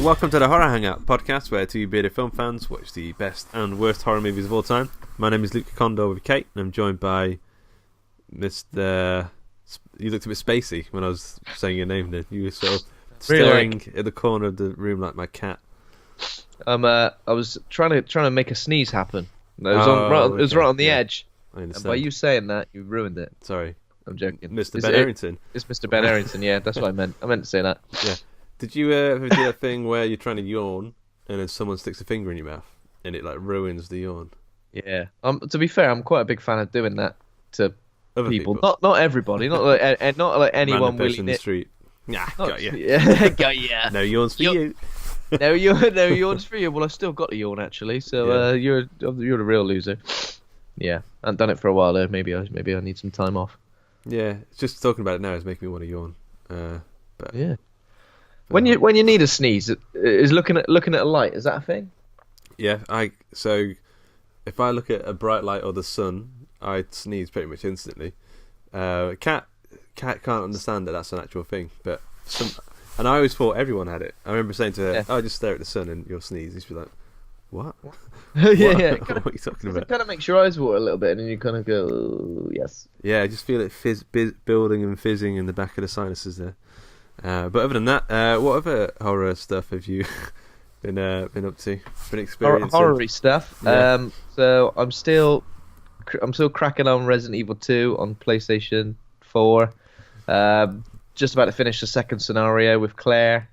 Welcome to the Horror Hangout podcast, where two bearded film fans watch the best and worst horror movies of all time. My name is Luke Condor with Kate, and I'm joined by Mr. You looked a bit spacey when I was saying your name. Then you were sort of staring at the corner of the room like my cat. I was trying to make a sneeze happen. It was right on the edge. I understand. And by you saying that, you ruined it. Sorry, I'm joking. Mr. Ben Errington. It's Mr. Ben Errington. Yeah, that's what I meant. I meant to say that. Yeah. Did you ever do that thing where you're trying to yawn and then someone sticks a finger in your mouth and it like ruins the yawn? Yeah. To be fair, I'm quite a big fan of doing that to Other people. Not everybody. Not like anyone Random person willing in the street. Nah, got you. Yeah, got ya. No yawns for you. No yawns for you. Well, I still got a yawn actually. So you're the real loser. Yeah, I haven't done it for a while though. Maybe I need some time off. Yeah, just talking about it now is making me want to yawn. But yeah. When you need a sneeze, is looking at a light, is that a thing? Yeah, so if I look at a bright light or the sun, I sneeze pretty much instantly. Cat can't understand that that's an actual thing, but and I always thought everyone had it. I remember saying to her, "Oh, just stare at the sun and you'll sneeze." And she'd be like, "What?" Yeah. What are you talking about? It kind of makes your eyes water a little bit, and then you kind of go, "Oh, yes." Yeah, I just feel it building and fizzing in the back of the sinuses there. But other than that, what other horror stuff have you been up to? Been experiencing? Horror-y stuff. Yeah. So I'm still cracking on Resident Evil 2 on PlayStation 4. Just about to finish the second scenario with Claire.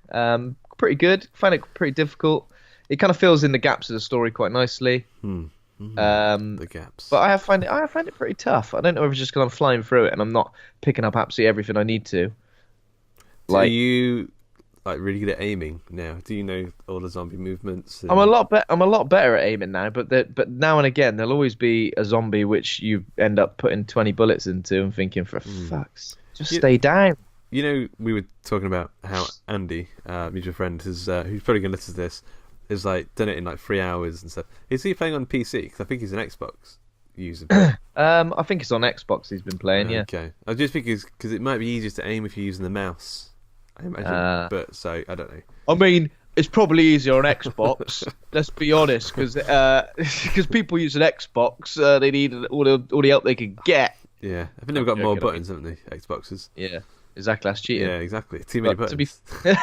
Pretty good. Find it pretty difficult. It kind of fills in the gaps of the story quite nicely. The gaps. But I find it pretty tough. I don't know if it's just because I'm flying through it and I'm not picking up absolutely everything I need to. Are you really good at aiming now? Do you know all the zombie movements? I'm a lot better at aiming now, but now and again there'll always be a zombie which you end up putting 20 bullets into and thinking, for fuck's just stay down. You know, we were talking about how Andy, mutual friend, who's probably going to listen to this, has done it in 3 hours and stuff. Is he playing on PC? Because I think he's an Xbox user. I think it's on Xbox he's been playing. Yeah. Okay. I just think because it might be easier to aim if you're using the mouse. I imagine, but so I don't know. I mean, it's probably easier on Xbox. Let's be honest, because people use an Xbox, they need all the help they can get. Yeah, I think they've got more buttons, haven't they? Xboxes. Yeah, exactly. That's cheating. Yeah, exactly. Too many buttons. To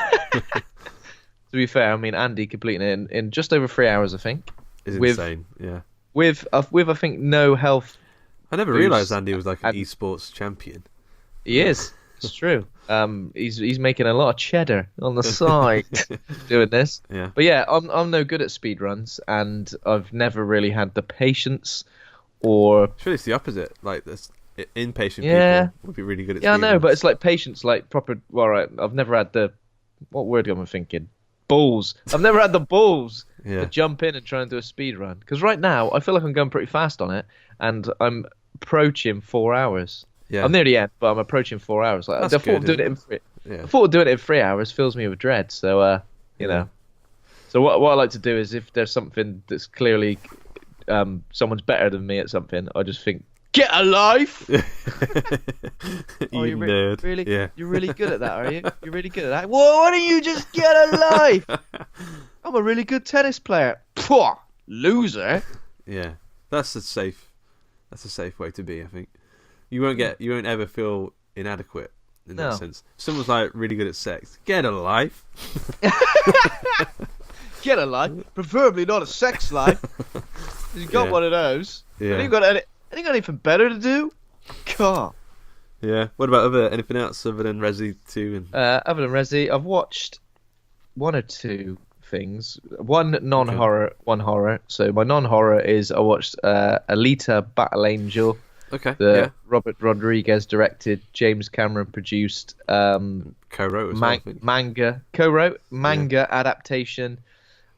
be fair, I mean, Andy completing it in just over 3 hours, I think. Is insane. Yeah. With I think no health. I never realised Andy was an esports champion. He is. It's true. He's making a lot of cheddar on the side doing this. Yeah. But yeah, I'm no good at speedruns, and I've never really had the patience or. Surely it's the opposite. This impatient people would be really good at. Yeah, I know, but it's patience, proper. Well, right, I've never had the. What word am I thinking? Balls. I've never had the balls to jump in and try and do a speed run. Because right now I feel like I'm going pretty fast on it, and I'm approaching 4 hours. Yeah. I'm near the end, but I'm approaching 4 hours. I thought doing it in 3 hours fills me with dread. So, you know. So what I like to do is if there's something that's clearly someone's better than me at something, I just think, get a life. Oh, you're nerd. Really? Yeah. You're really good at that, are you? You're really good at that. Well, why don't you just get a life? I'm a really good tennis player. Pwah, loser. Yeah, that's a safe way to be, I think. You won't ever feel inadequate in that sense. If someone's really good at sex, get a life. Get a life, preferably not a sex life. You've got one of those. Yeah. And you got anything better to do? God. Yeah. What about anything else other than Resi 2? Other than Resi, I've watched one or two things. One non-horror, one horror. So my non-horror is I watched Alita: Battle Angel. Okay. Robert Rodriguez directed, James Cameron produced, co-wrote as well, manga adaptation,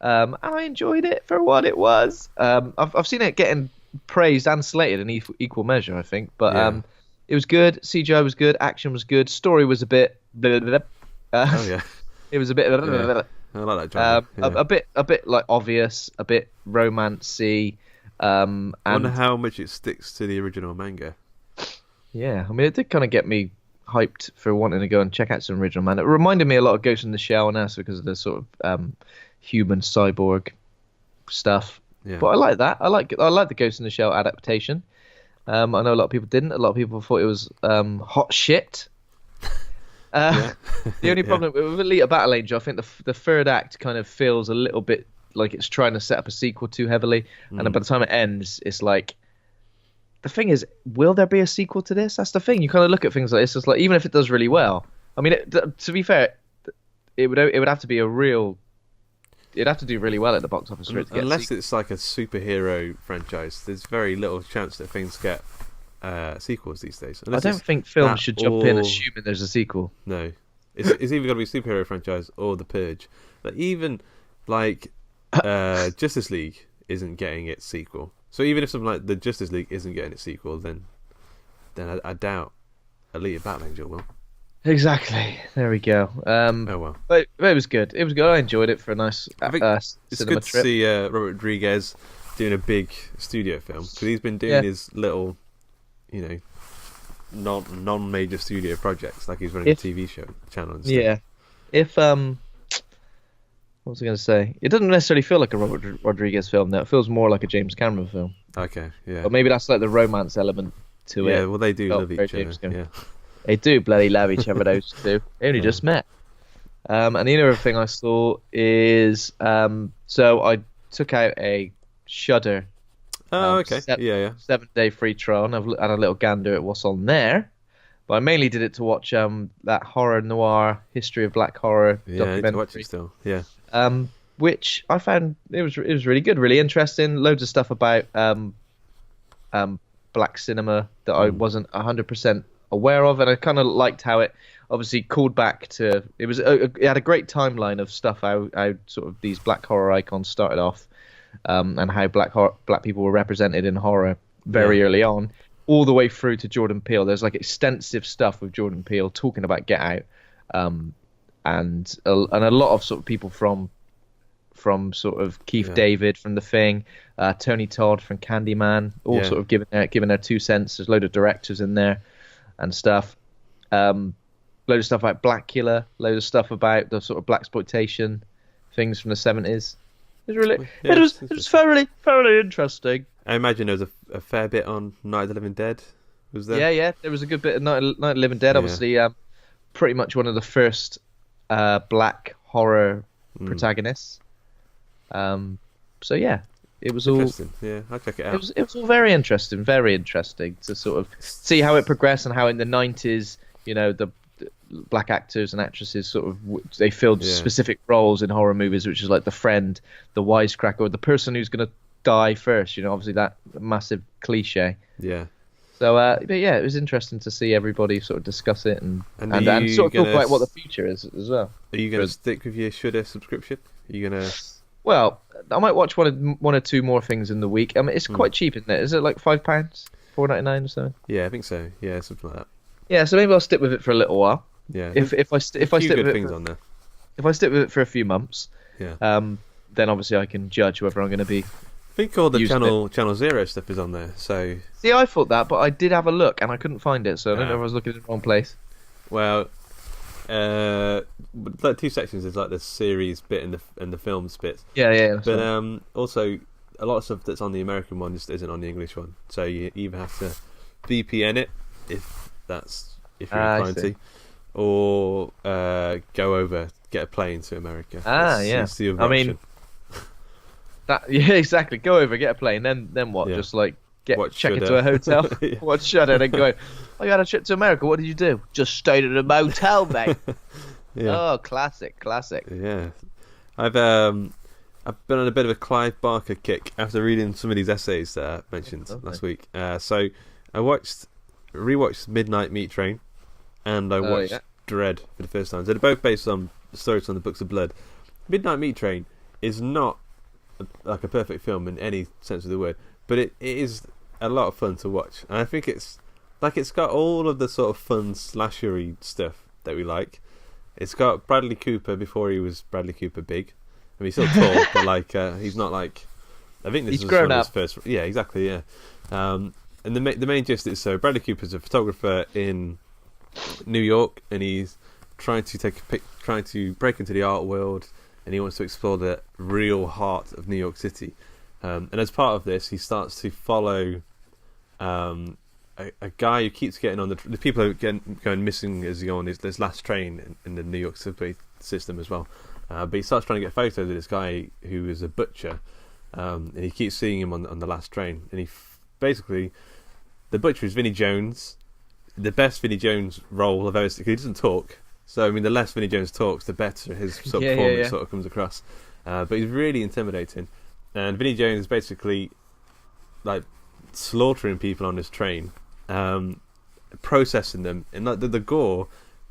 and I enjoyed it for what it was. I've seen it getting praised and slated in equal measure, I think, but it was good. CGI was good, action was good, story was a bit. It was a bit. I like that genre. A bit obvious, a bit romancy. I wonder how much it sticks to the original manga. Yeah, I mean, it did kind of get me hyped for wanting to go and check out some original man. It reminded me a lot of Ghost in the Shell, and that's because of the sort of human cyborg stuff. Yeah. But I like that. I like the Ghost in the Shell adaptation. I know a lot of people didn't. A lot of people thought it was hot shit. The only problem with Alita Battle Angel, I think the third act kind of feels a little bit like it's trying to set up a sequel too heavily, and then by the time it ends, it's like, the thing is, will there be a sequel to this? That's the thing. You kind of look at things like this, it's like, even if it does really well, I mean, to be fair, it would have to be it'd have to do really well at the box office for it to get unless it's like a superhero franchise. There's very little chance that things get sequels these days. I don't think films should jump in assuming there's a sequel. No, it's either got to be a superhero franchise or The Purge. But even like Justice League isn't getting its sequel. So even if something like the Justice League isn't getting its sequel, then I doubt Alita Battle Angel will. Exactly. There we go. Oh well. But it was good. It was good. I enjoyed it for a nice it's cinema good trip. to see Robert Rodriguez doing a big studio film, because he's been doing his little, non-major studio projects, like he's running a TV channel and stuff. Yeah. If what was I going to say? It doesn't necessarily feel like a Robert Rodriguez film now. It feels more like a James Cameron film. Okay, yeah. Or maybe that's like the romance element to it. Yeah, well, they do love each other. Yeah. They do bloody love each other, those two. They only just met. And the other thing I saw is, so I took out a Shudder. Oh, okay. 7-day free trial, and I've had a little gander at what's on there. But I mainly did it to watch that horror noir history of black horror documentary. I need to watch it still. Yeah. Which I found it was really good, really interesting. Loads of stuff about black cinema that I wasn't 100% aware of, and I kind of liked how it obviously called back to it had a great timeline of stuff how sort of these black horror icons started off, and how black people were represented in horror very early on, all the way through to Jordan Peele. There's like extensive stuff with Jordan Peele talking about Get Out, and a lot of sort of people from sort of Keith David from The Thing, Tony Todd from Candyman, all sort of giving their 2 cents. There's a load of directors in there and stuff. Load of stuff about Blackula, load of stuff about the sort of blaxploitation things from the 70s. It was really, it was thoroughly interesting. I imagine there was a fair bit on Night of the Living Dead. Was there? Yeah. There was a good bit of Night of the Living Dead. Obviously, pretty much one of the first black horror protagonists. So yeah, it was all interesting. Yeah, I'll check it out. It was all very interesting to sort of see how it progressed, and how in the 90s, the black actors and actresses sort of they filled specific roles in horror movies, which is like the friend, the wisecracker, or the person who's going to die first. Obviously that massive cliche. Yeah. So, but yeah, it was interesting to see everybody sort of discuss it and sort of talk about what the future is as well. Are you going to stick with your Shudder subscription? Are you going to? Well, I might watch one or two more things in the week. I mean, it's quite cheap, isn't it? Is it like £5, £4.99 or something? Yeah, I think so. Yeah, something like that. Yeah, so maybe I'll stick with it for a little while. Yeah. If I stick with it on there. If I stick with it for a few months, then obviously I can judge whether I'm going to be. I think all the Channel Zero stuff is on there. So see, I thought that, but I did have a look and I couldn't find it, so I don't know if I was looking in the wrong place. Well, like 2 sections is like the series bit and the films bit. Yeah. But also a lot of stuff that's on the American one just isn't on the English one. So you either have to VPN it if you're inclined to, or go over, get a plane to America. That's the other option. Exactly. Go over, get a plane, then what? Yeah. Just like check into a hotel, watch Shudder, and go. Oh, you had a trip to America. What did you do? Just stayed at a motel, mate. Oh, classic. Yeah, I've been on a bit of a Clive Barker kick after reading some of these essays that I mentioned last week. So I rewatched Midnight Meat Train, and I watched Dread for the first time. So they're both based on stories from the Books of Blood. Midnight Meat Train is not like a perfect film in any sense of the word, but it is a lot of fun to watch, and I think it's got all of the sort of fun slashery stuff that we like. It's got Bradley Cooper before he was Bradley Cooper big. I mean, he's still tall, but he's not like. I think this is one of his first. Yeah, exactly. Yeah, and the main gist is, so Bradley Cooper's a photographer in New York, and he's trying to break into the art world, and he wants to explore the real heart of New York City. And as part of this, he starts to follow a guy who keeps getting on the people are going missing as he goes on this last train in the New York subway system as well. But he starts trying to get photos of this guy who is a butcher, and he keeps seeing him on the last train. And basically, the butcher is Vinnie Jones, the best Vinnie Jones role I've ever seen. He doesn't talk, so I mean, the less Vinnie Jones talks, the better his sort of performance sort of comes across. But he's really intimidating, and Vinnie Jones is basically like slaughtering people on this train, processing them, and like the gore.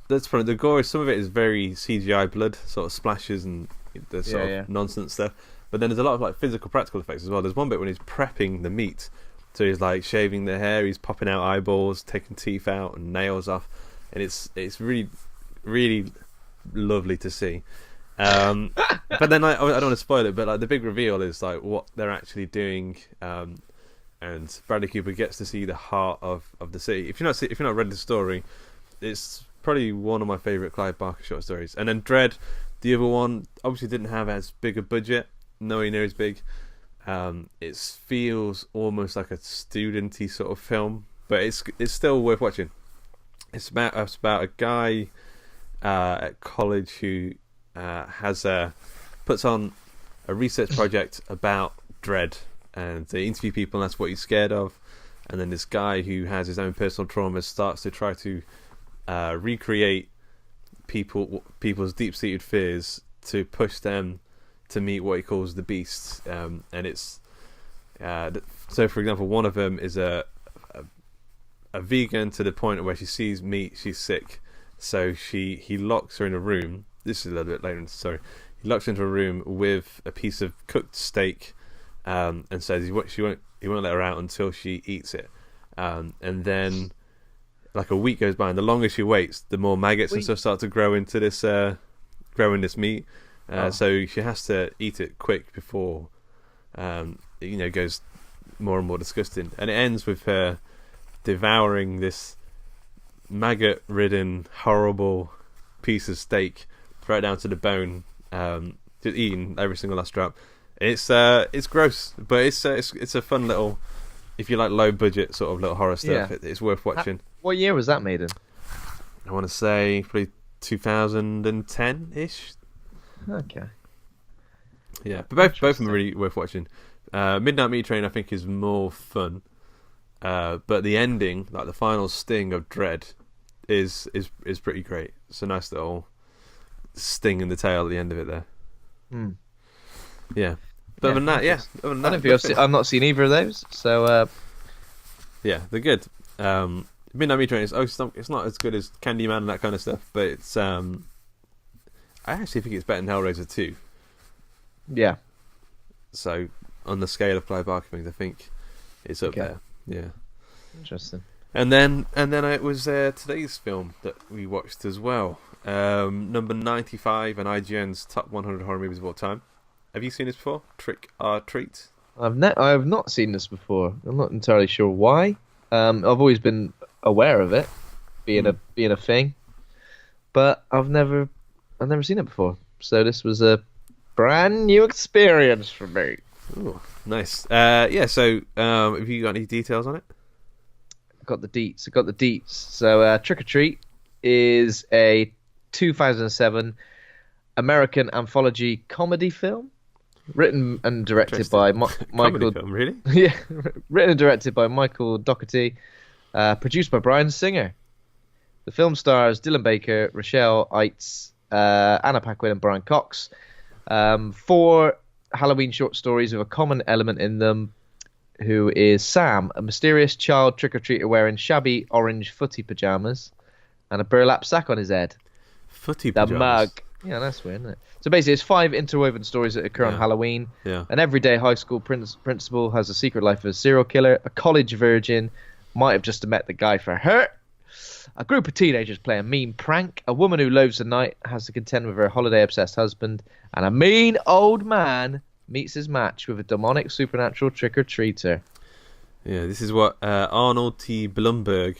That's funny. The gore, some of it is very CGI blood, sort of splashes and the sort of nonsense stuff. But then there's a lot of like physical, practical effects as well. There's one bit when he's prepping the meat, so he's like shaving the hair, he's popping out eyeballs, taking teeth out and nails off, and it's really, really lovely to see. But then I don't want to spoil it, but like the big reveal is like what they're actually doing, and Bradley Cooper gets to see the heart of the city. If you've not read the story, it's probably one of my favourite Clive Barker short stories. And then Dread, the other one, obviously didn't have as big a budget, nowhere near as big. It feels almost like a studenty sort of film, but it's still worth watching. It's about a guy at college who puts on a research project about dread, and they interview people, and that's what he's scared of. And then this guy who has his own personal traumas starts to try to recreate people's deep-seated fears to push them to meet what he calls the beasts. And it's so, for example, one of them is a vegan to the point where she sees meat, she's sick, so he locks her in a room. This is a little bit later in the story. He locks her into a room with a piece of cooked steak, and says he won't let her out until she eats it. And then like a week goes by, and the longer she waits, the more maggots and stuff start to grow into this meat. So she has to eat it quick before it goes more and more disgusting. And it ends with her devouring this maggot-ridden, horrible piece of steak right down to the bone, just eating every single last drop. It's gross, but it's a fun little, if you like low budget sort of little horror stuff, it's worth watching. What year was that made in? I want to say probably 2010-ish. Okay. Yeah, but both of them are really worth watching. Midnight Meat Train, I think, is more fun, but the ending, like the final sting of dread, is pretty great. It's a nice little sting in the tail at the end of it there. Yeah. But other than that, I've not seen either of those, so yeah, they're good. Midnight Meat Train it's not as good as Candyman and that kind of stuff, but it's I actually think it's better than Hellraiser 2. Yeah. So on the scale of Clive Barker things, I think it's up there. Yeah. Interesting. And then it was today's film that we watched as well. Number 95 on IGN's top 100 horror movies of all time. Have you seen this before? Trick or Treat? I have not seen this before. I'm not entirely sure why. I've always been aware of it being a thing, but I've never seen it before. So this was a brand new experience for me. Ooh, nice. Yeah. So, have you got any details on it? I got the deets. So, Trick or Treat is a 2007 American anthology comedy film, written and directed by Michael. Film, really? Yeah, written and directed by Michael Dougherty, produced by Bryan Singer. The film stars Dylan Baker, Rochelle Aytes, Anna Paquin and Brian Cox. 4 Halloween short stories with a common element in them, who is Sam, a mysterious child trick-or-treater wearing shabby orange footie pajamas and a burlap sack on his head. Footie pajamas? The mug. Yeah, that's weird, isn't it? So basically, it's 5 interwoven stories that occur on Halloween. Yeah. An everyday high school principal has a secret life of a serial killer. A college virgin might have just met the guy for her. A group of teenagers play a mean prank. A woman who loathes the night has to contend with her holiday-obsessed husband. And a mean old man meets his match with a demonic supernatural trick-or-treater. Yeah, this is what Arnold T. Blumberg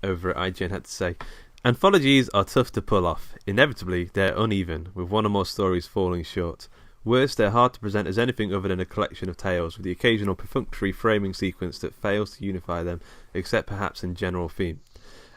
over at IGN had to say. Anthologies are tough to pull off. Inevitably, they're uneven, with one or more stories falling short. Worse, they're hard to present as anything other than a collection of tales, with the occasional perfunctory framing sequence that fails to unify them, except perhaps in general theme.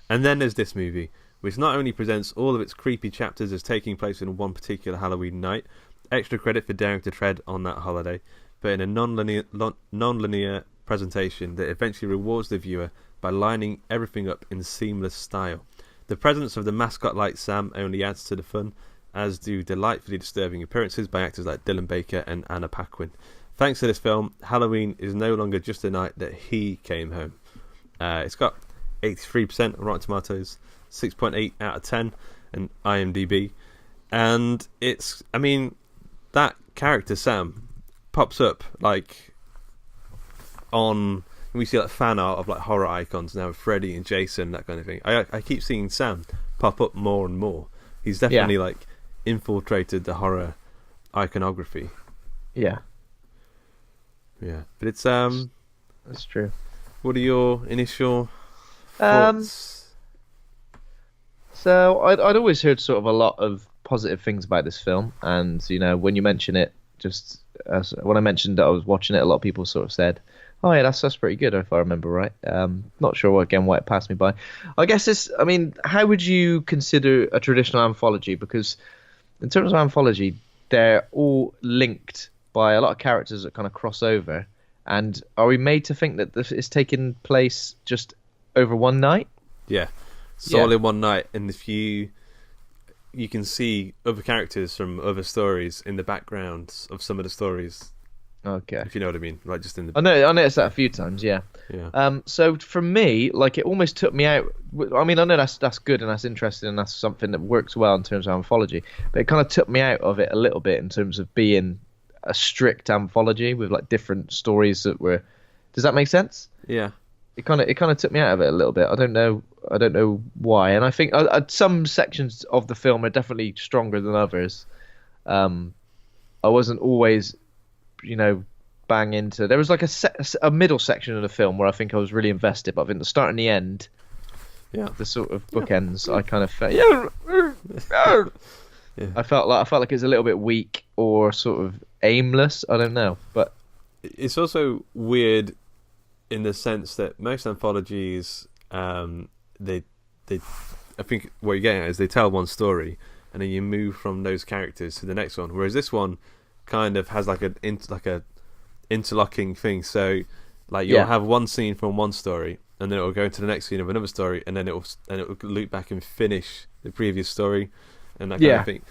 And then there's this movie, which not only presents all of its creepy chapters as taking place in one particular Halloween night, extra credit for daring to tread on that holiday, but in a non-linear presentation that eventually rewards the viewer by lining everything up in seamless style. The presence of the mascot-like Sam only adds to the fun, as do delightfully disturbing appearances by actors like Dylan Baker and Anna Paquin. Thanks to this film, Halloween is no longer just a night that he came home. It's got 83% on Rotten Tomatoes, 6.8 out of 10 and IMDb. And it's, I mean, that character Sam pops up like on, we see like fan art of like horror icons now, Freddy and Jason, that kind of thing. I keep seeing Sam pop up more and more. He's definitely like infiltrated the horror iconography. Yeah, but it's that's true. What are your initial thoughts? So I'd always heard sort of a lot of positive things about this film, and you know, when you mention it, just when I mentioned that I was watching it, a lot of people sort of said, "Oh yeah, that's pretty good," if I remember right. Not sure why it passed me by. I guess I mean, how would you consider a traditional anthology? Because in terms of anthology, they're all linked by a lot of characters that kind of cross over. And are we made to think that this is taking place just over one night? Yeah, it's all in one night. And if you can see other characters from other stories in the backgrounds of some of the stories. Okay. If you know what I mean, like just in the. I noticed that a few times. Yeah. So for me, like it almost took me out. I mean, I know that's good and that's interesting and that's something that works well in terms of anthology, but it kind of took me out of it a little bit in terms of being a strict anthology with like different stories that were. Does that make sense? Yeah. It kind of took me out of it a little bit. I don't know why, and I think some sections of the film are definitely stronger than others. I wasn't always, you know, bang into. There was like a middle section of the film where I think I was really invested, but I think the start and the end, the sort of bookends, I kind of felt. I felt like it was a little bit weak or sort of aimless. I don't know, but it's also weird in the sense that most anthologies, they I think what you're getting at is they tell one story and then you move from those characters to the next one. Whereas this one kind of has like a interlocking thing. So like you'll have one scene from one story and then it'll go into the next scene of another story and then it'll loop back and finish the previous story and that kind of thing.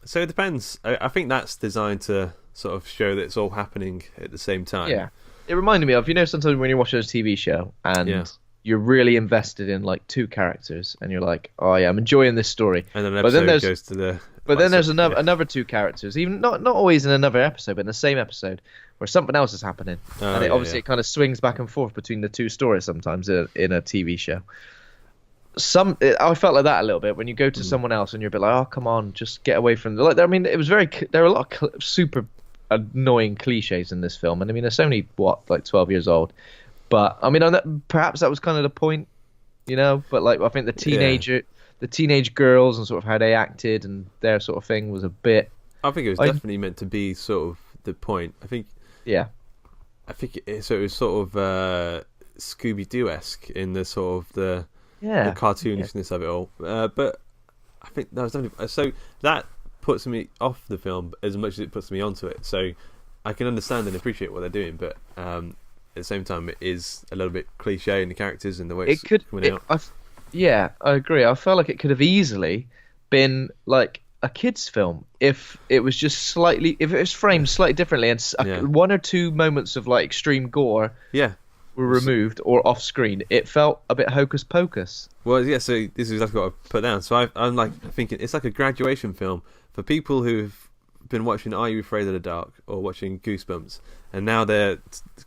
So it depends. I think that's designed to sort of show that it's all happening at the same time. Yeah. It reminded me of, you know, sometimes when you're watching a TV show and you're really invested in like two characters and you're like, oh yeah, I'm enjoying this story. And then an episode goes to the... But then there's another two characters, even not always in another episode, but in the same episode, where something else is happening. And it kind of swings back and forth between the two stories sometimes in a TV show. I felt like that a little bit when you go to someone else and you're a bit like, oh, come on, just get away from... Like, I mean, it was there are a lot of super annoying cliches in this film, and I mean it's only like 12 years old, but I mean perhaps that was kind of the point, you know. But like I think the teenage girls and sort of how they acted and their sort of thing was a bit. I think it was definitely meant to be sort of the point. I think it was sort of Scooby-Doo-esque in the sort of the cartoonishness of it all, but I think that was definitely so that puts me off the film as much as it puts me onto it. So I can understand and appreciate what they're doing, but at the same time, it is a little bit cliche in the characters and the way it's coming out. I agree. I felt like it could have easily been like a kids' film if it was just if it was framed slightly differently and one or two moments of like extreme gore were removed or off screen. It felt a bit hocus pocus. Well, yeah. So this is exactly what I put down. So I'm like thinking it's like a graduation film for people who've been watching Are You Afraid of the Dark or watching Goosebumps, and now they're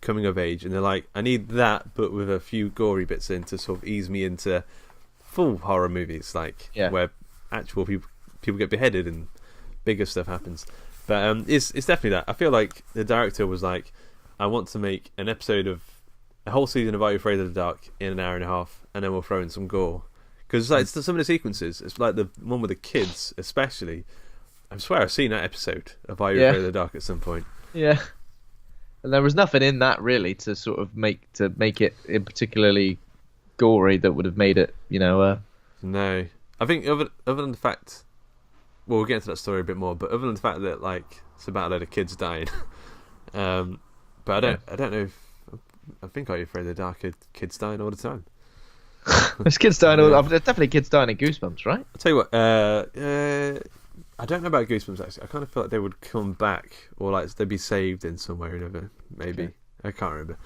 coming of age, and they're like, I need that, but with a few gory bits in to sort of ease me into full horror movies, like where actual people get beheaded and bigger stuff happens. But it's definitely that. I feel like the director was like, I want to make a whole season of Are You Afraid of the Dark in an hour and a half, and then we'll throw in some gore, Because like some of the sequences, it's like the one with the kids, especially. I swear I've seen that episode of Are You Afraid of the Dark at some point. Yeah, and there was nothing in that really to sort of make it particularly gory that would have made it, No, I think other than the fact, well, we'll get into that story a bit more. But other than the fact that like it's about a load of kids dying, but I don't know if I think Are You Afraid of the Dark? Kids dying all the time. There's kids dying all. There's definitely kids dying in Goosebumps, right? I'll tell you what. I don't know about Goosebumps actually. I kind of feel like they would come back, or like they'd be saved in some way or another. Maybe I can't remember.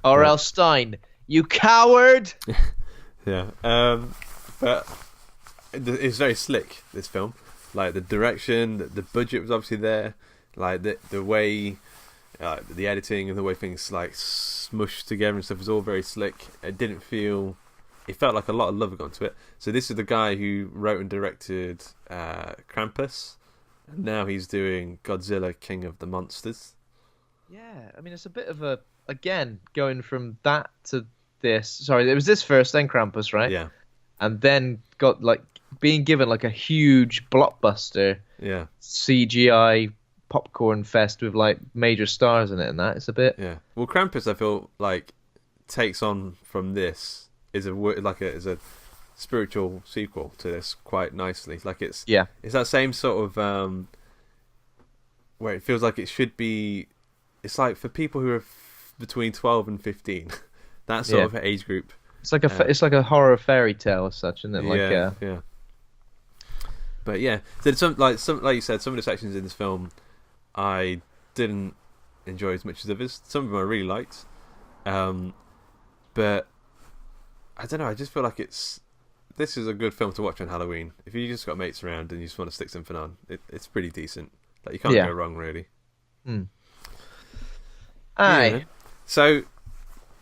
R.L. Stein, you coward! Yeah. But it's very slick. This film, like the direction, the budget was obviously there. Like the way, the editing and the way things like smushed together and stuff was all very slick. It felt like a lot of love had gone to it. So this is the guy who wrote and directed Krampus, and now he's doing Godzilla King of the Monsters. Yeah, I mean it's a bit of again going from that to this. Sorry, it was this first, then Krampus, right? Yeah. And then got like being given like a huge blockbuster. Yeah. CGI popcorn fest with like major stars in it, and that it's a bit. Yeah. Well, Krampus, I feel like takes on from this. Is a spiritual sequel to this quite nicely. Like it's that same sort of where it feels like it should be. It's like for people who are between 12 and 15, that sort of age group. It's like it's like a horror fairy tale as such, isn't it? Yeah. But yeah, so like you said, some of the sections in this film I didn't enjoy as much as others. Some of them I really liked, but. I don't know, I just feel like this is a good film to watch on Halloween. If you just got mates around and you just want to stick something on, it's pretty decent. Like you can't go wrong, really. Aye. Yeah. So,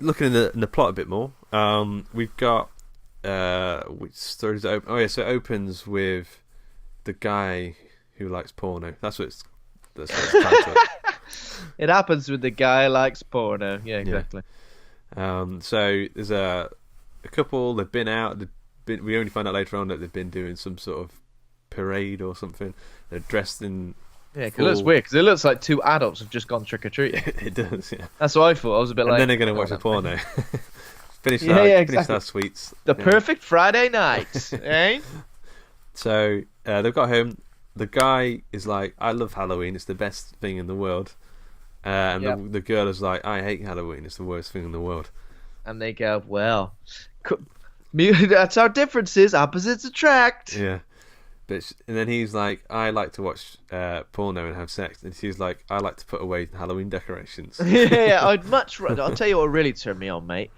looking in the plot a bit more, we've got which story does it open? Oh yeah, so it opens with the guy who likes porno. That's what it's titled. It happens with the guy who likes porno. Yeah, exactly. So there's a couple. They've been out. We only find out later on that they've been doing some sort of parade or something. They're dressed in. Yeah, because it looks weird. Because it looks like two adults have just gone trick or treating. It does. Yeah. That's what I thought. I was a bit and like. And then they're going to watch the porno. Finish our sweets. The perfect Friday night, eh? So they've got home. The guy is like, "I love Halloween. It's the best thing in the world." And the girl is like, "I hate Halloween. It's the worst thing in the world." And they go, "Well, that's our differences. Opposites attract." Yeah. And then he's like, "I like to watch porno and have sex," and she's like, "I like to put away Halloween decorations." Yeah, I'd much rather. I'll tell you what really turned me on, mate.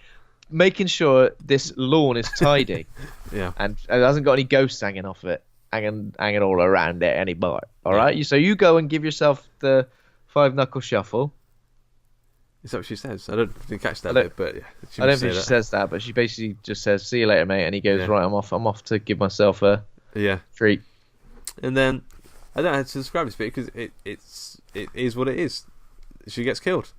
Making sure this lawn is tidy. Yeah. And it hasn't got any ghosts hanging off it, hanging all around it anymore. All right. So you go and give yourself the 5-knuckle shuffle. Is that what she says? I didn't catch that bit, but yeah. I don't think she says that, but she basically just says, "See you later, mate," and he goes, "Right, I'm off to give myself a treat." And then I don't know how to describe this bit because it is what it is. She gets killed.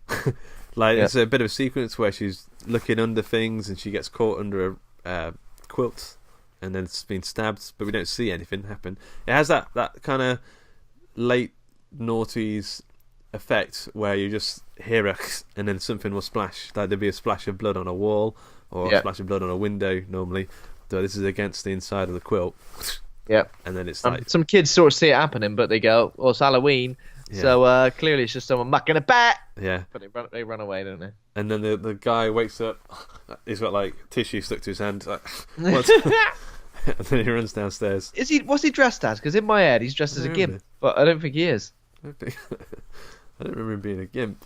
It's a bit of a sequence where she's looking under things and she gets caught under a quilt and then it's been stabbed, but we don't see anything happen. It has that kind of late noughties effect where you just hear and then something will splash. Like there'll be a splash of blood on a wall or a splash of blood on a window normally. So this is against the inside of the quilt. Yeah. And then it's like some kids sort of see it happening, but they go, "Well, it's Halloween." Yeah. So clearly it's just someone mucking about. Yeah. But they run away, don't they? And then the guy wakes up. He's got like tissue stuck to his hand. Like, what? And then he runs downstairs. What's he dressed as? Because in my head he's dressed as a gimp, but I don't think he is. I don't remember him being a gimp.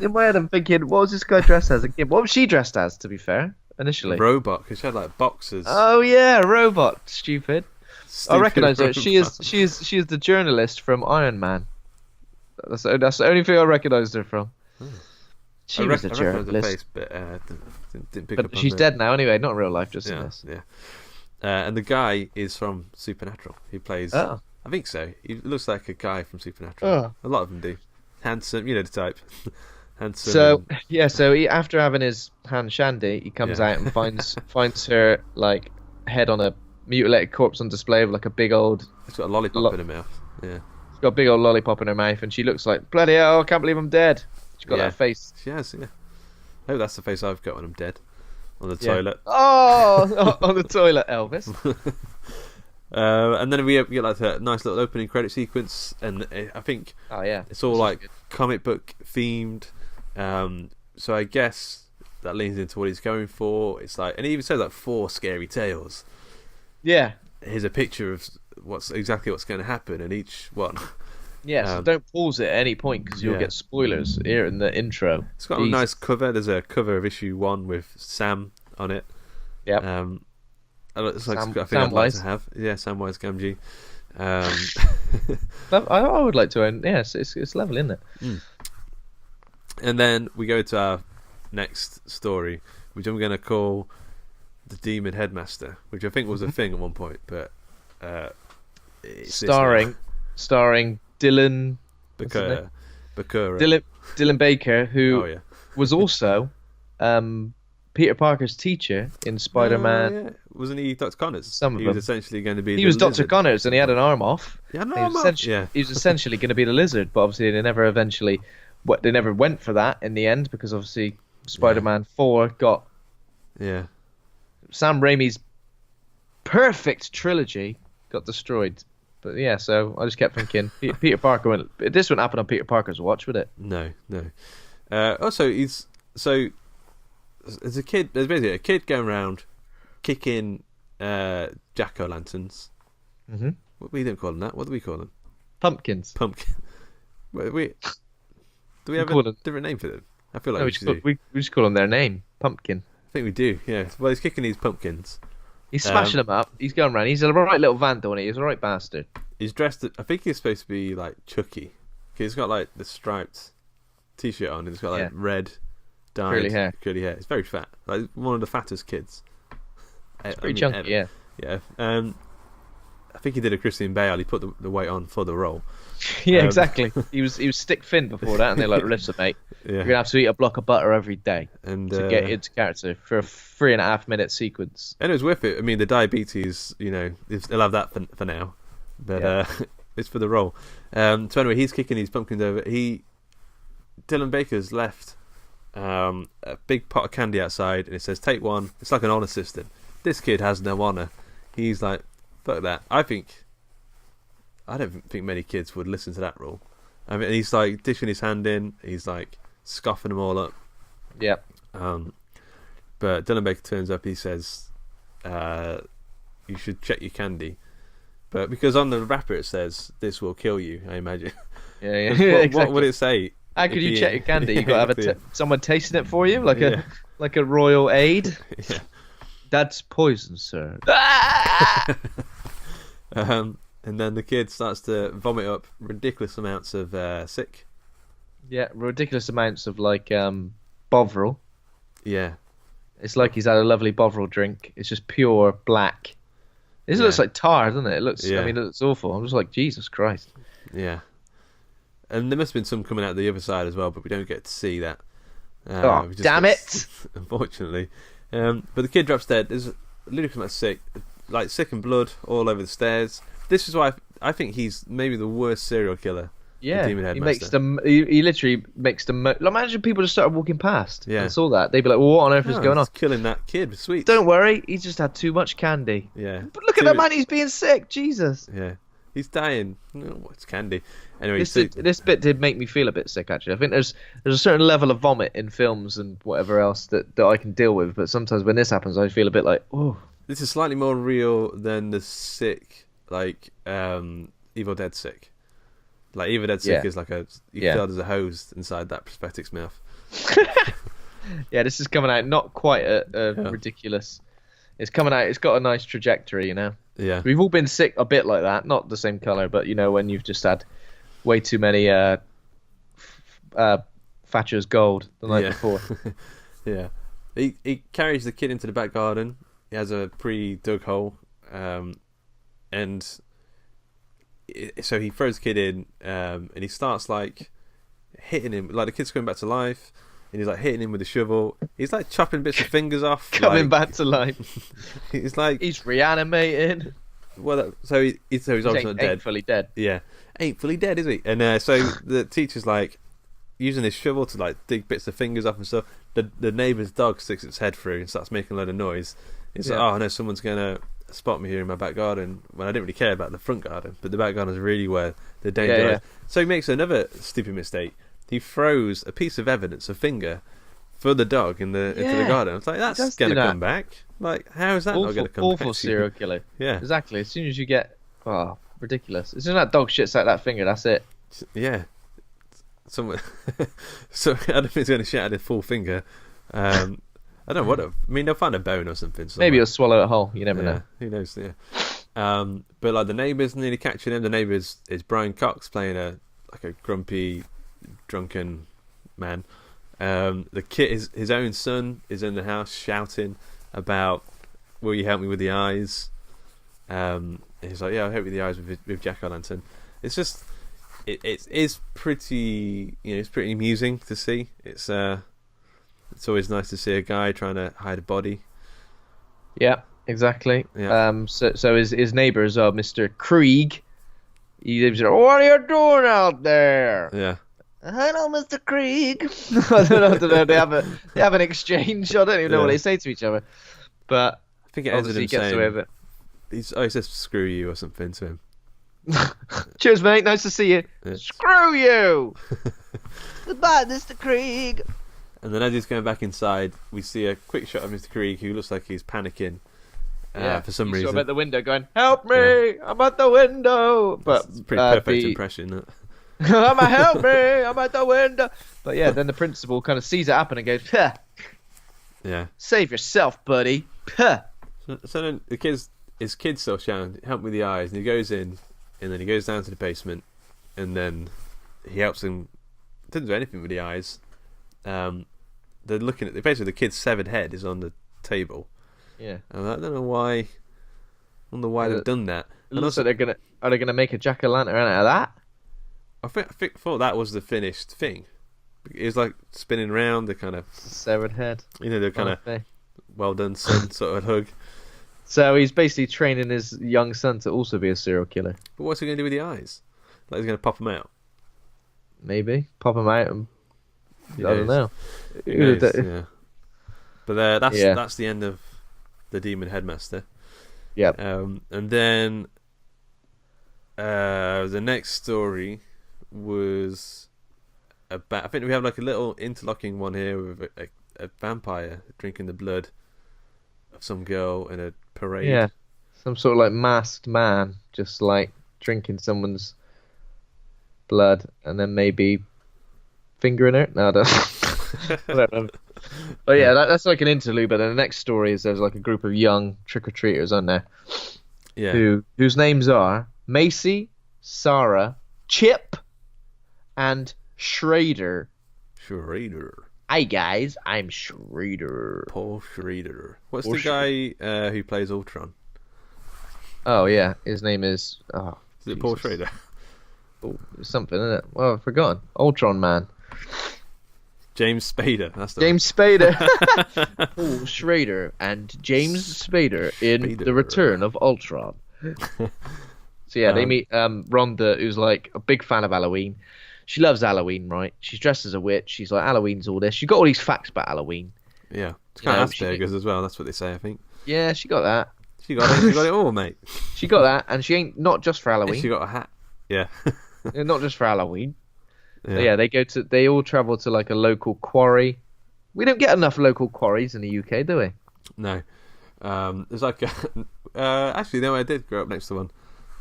In my head I'm thinking, what was this guy dressed as? A gimp? What was she dressed as, to be fair, initially? A robot, because she had like boxers. Oh yeah, a robot. Stupid I recognise her. She is the journalist from Iron Man. That's the only thing I recognised her from. She was a journalist. The face, but didn't pick up she's dead now anyway, not in real life, just in this. Yeah. And the guy is from Supernatural. He plays. Oh. I think so. He looks like a guy from Supernatural. Oh. A lot of them do. Handsome, you know the type. Handsome. So so he, after having his hand shandy, he comes Yeah. out and finds her like head on a mutilated corpse on display with like a big old. It's got a lollipop in her mouth. Yeah. She's got a big old lollipop in her mouth, and she looks like bloody hell. I can't believe I'm dead. She's got Yeah. that face. She has. Yeah. Oh, that's the face I've got when I'm dead. On the toilet. Oh, on the toilet, Elvis. And then we get like a nice little opening credit sequence, and I think it's all like comic book themed. So I guess that leans into what he's going for. It's like, and he even says like 4 scary tales. Yeah. Here's a picture of what's going to happen in each one. Yeah, so don't pause it at any point because you'll get spoilers here in the intro. It's got a nice cover. There's a cover of issue 1 with Sam on it. Yeah. It's like, I think I'd like to have. Yeah, Samwise Gamgee. I would like to own. Yes, it's level, isn't it? Mm. And then we go to our next story, which I'm going to call the Demon Headmaster, which I think was a thing at one point, but starring Dylan Bakura. Dylan Baker, who was also Peter Parker's teacher in Spider-Man. Yeah. Wasn't he Dr. Connors? Some of he them. was essentially going to be. He was lizard. Dr. Connors, and he had an arm off. Yeah, He was essentially going to be the lizard, but obviously they never went for that in the end because obviously Spider-Man 4 got Sam Raimi's perfect trilogy got destroyed. But yeah, so I just kept thinking Peter Parker went. This wouldn't happen on Peter Parker's watch, would it? No. Also, as a kid, there's basically a kid going around kicking jack-o'-lanterns. Mm-hmm. We don't call them that. What do we call them? Pumpkins. Pumpkin. Do we have a different name for them? I feel like we just call them their name, Pumpkin. I think we do. Yeah. Well, he's kicking these pumpkins. He's smashing them up. He's going around. He's a right little vandal, and he's a right bastard. He's dressed. I think he's supposed to be like Chucky. He's got like the striped t-shirt on. He's got like red, dyed curly hair. He's very fat. Like one of the fattest kids. It's pretty chunky. Yeah. Yeah. I think he did a Christian Bale. He put the weight on for the role. Yeah, exactly. He was stick thin before that, and they're like, "Listen, mate, you're gonna have to eat a block of butter every day to get into character for a 3.5-minute sequence." And it was worth it. I mean, the diabetes, they'll have that for now, but it's for the role. So anyway, he's kicking these pumpkins over. Dylan Baker's left a big pot of candy outside, and it says, "Take one." It's like an honour system. This kid has no honour. He's like, "Fuck that." I don't think many kids would listen to that rule. I mean, he's like dishing his hand in. He's like scoffing them all up. Yeah. But Dylan Baker turns up. He says, "You should check your candy." But because on the wrapper it says, "This will kill you," I imagine. Yeah. Exactly. What would it say? How could you check your candy? You got to have someone tasting it for you, like a royal aid. Yeah. That's poison, sir. And then the kid starts to vomit up ridiculous amounts of sick. Yeah, ridiculous amounts of like Bovril. Yeah. It's like he's had a lovely Bovril drink. It's just pure black. This looks like tar, doesn't it? It looks. I mean, it looks awful. I'm just like, Jesus Christ. Yeah. And there must have been some coming out the other side as well, but we don't get to see that. Damn it! Unfortunately. But the kid drops dead. There's a ludicrous amount of sick and blood all over the stairs. This is why I think he's maybe the worst serial killer. Yeah, Demon Headmaster. he makes them. He literally makes them. Imagine people just started walking past. Yeah, and saw that. They'd be like, "Well, what on earth is going on?" Killing that kid with sweets. Don't worry, he's just had too much candy. Yeah, but look at that man. He's being sick. Jesus. Yeah, he's dying. No, it's candy. Anyway, this bit did make me feel a bit sick. Actually, I think there's a certain level of vomit in films and whatever else that I can deal with. But sometimes when this happens, I feel a bit like, oh. This is slightly more real than the sick, like Evil Dead sick. Like Evil Dead sick is like you feel there's a hose inside that prosthetic's mouth. Yeah, this is coming out not quite ridiculous. It's coming out. It's got a nice trajectory, Yeah, we've all been sick a bit like that. Not the same color, but when you've just had way too many Thatcher's Gold the night before. Yeah, he carries the kid into the back garden. He has a pre-dug hole, and so he throws the kid in, and he starts hitting him. Like the kid's coming back to life, and he's like hitting him with a shovel. He's like chopping bits of fingers off. Coming back to life. He's like he's reanimating. Well, so he's obviously not dead. Ain't fully dead. Yeah, ain't fully dead, is he? And so the teacher's like using his shovel to like dig bits of fingers off and stuff. The neighbour's dog sticks its head through and starts making a load of noise. It's like, oh no, someone's gonna spot me here in my back garden. Well, I didn't really care about the front garden, but the back garden is really where the danger is. So he makes another stupid mistake. He throws a piece of evidence, a finger, for the dog into the garden. It's like, that's gonna come back. Like, how is that not gonna come back? Awful serial killer. Yeah, exactly. As soon as you get ridiculous. As soon as that dog shits out that finger, that's it. Yeah. So I don't think it's going to shit out his full finger. I don't know what. I mean, they'll find a bone or something. Somewhere. Maybe it'll swallow it whole. You never know. Who knows? Yeah. But like the neighbours nearly catching him. The neighbours is Brian Cox playing a grumpy, drunken man. The kid, his own son, is in the house shouting about, "Will you help me with the eyes?" He's like, "Yeah, I'll help you with the eyes with jack-o'-lantern." It's just. It is pretty, it's pretty amusing to see. It's always nice to see a guy trying to hide a body. Yeah, exactly. Yeah. So his neighbour as well, Mr. Krieg. He lives there. What are you doing out there? Yeah. Hello, Mr. Krieg. I don't know. They have an exchange. I don't even know what they say to each other. But I think it ends with him saying, away with it. He says "screw you" or something to him. Cheers, mate. Nice to see you. It's... Screw you. Goodbye, Mr. Krieg. And then as he's going back inside, we see a quick shot of Mr. Krieg, who looks like he's panicking for some reason. He's at the window going, "Help me! I'm at the window." But it's a pretty perfect impression. Help me! I'm at the window. But yeah, then the principal kind of sees it happen and goes, "Huh. Yeah. Save yourself, buddy." Huh. So then his kid's still shouting, "Help me with the eyes," and he goes in. And then he goes down to the basement, and then he helps him. Doesn't do anything with the eyes. They're looking at basically the kid's severed head is on the table. Yeah, and I don't know why. I wonder why they've done that. And also, are they gonna make a jack-o'-lantern out of that? I thought that was the finished thing. It was like spinning around, the kind of severed head. The kind of well done, son sort of hug. So he's basically training his young son to also be a serial killer. But what's he going to do with the eyes? Like he's going to pop them out? Maybe pop them out. And... I don't know. Yeah. But that's the end of the Demon Headmaster. Yeah. And then the next story was about. I think we have like a little interlocking one here with a vampire drinking the blood of some girl in a parade. Yeah, some sort of like masked man just like drinking someone's blood and then maybe fingering her. No, I don't know. But yeah, that's like an interlude. But then the next story is there's like a group of young trick-or-treaters on there. Yeah. Whose names are Macy, Sarah, Chip, and Schrader. Hi guys, I'm Schrader. Paul Schrader. What's the guy who plays Ultron? Oh yeah, his name is. Oh, is it Paul Schrader? Oh, something, isn't it? Well, I've forgotten. Ultron Man. James Spader. That's the James Spader. Paul Schrader and James Spader in The Return of Ultron. So yeah, they meet Rhonda, who's like a big fan of Halloween. She loves Halloween, right? She's dressed as a witch. She's like, Halloween's all this. She's got all these facts about Halloween. Yeah. It's kind of Asperger's as well. That's what they say, I think. Yeah, she got that. She got it. She got it all, mate. She got that, and she ain't not just for Halloween. She got a hat. Yeah. Not just for Halloween. Yeah, they all travel to like a local quarry. We don't get enough local quarries in the UK, do we? No. There's like actually, no, I did grow up next to one.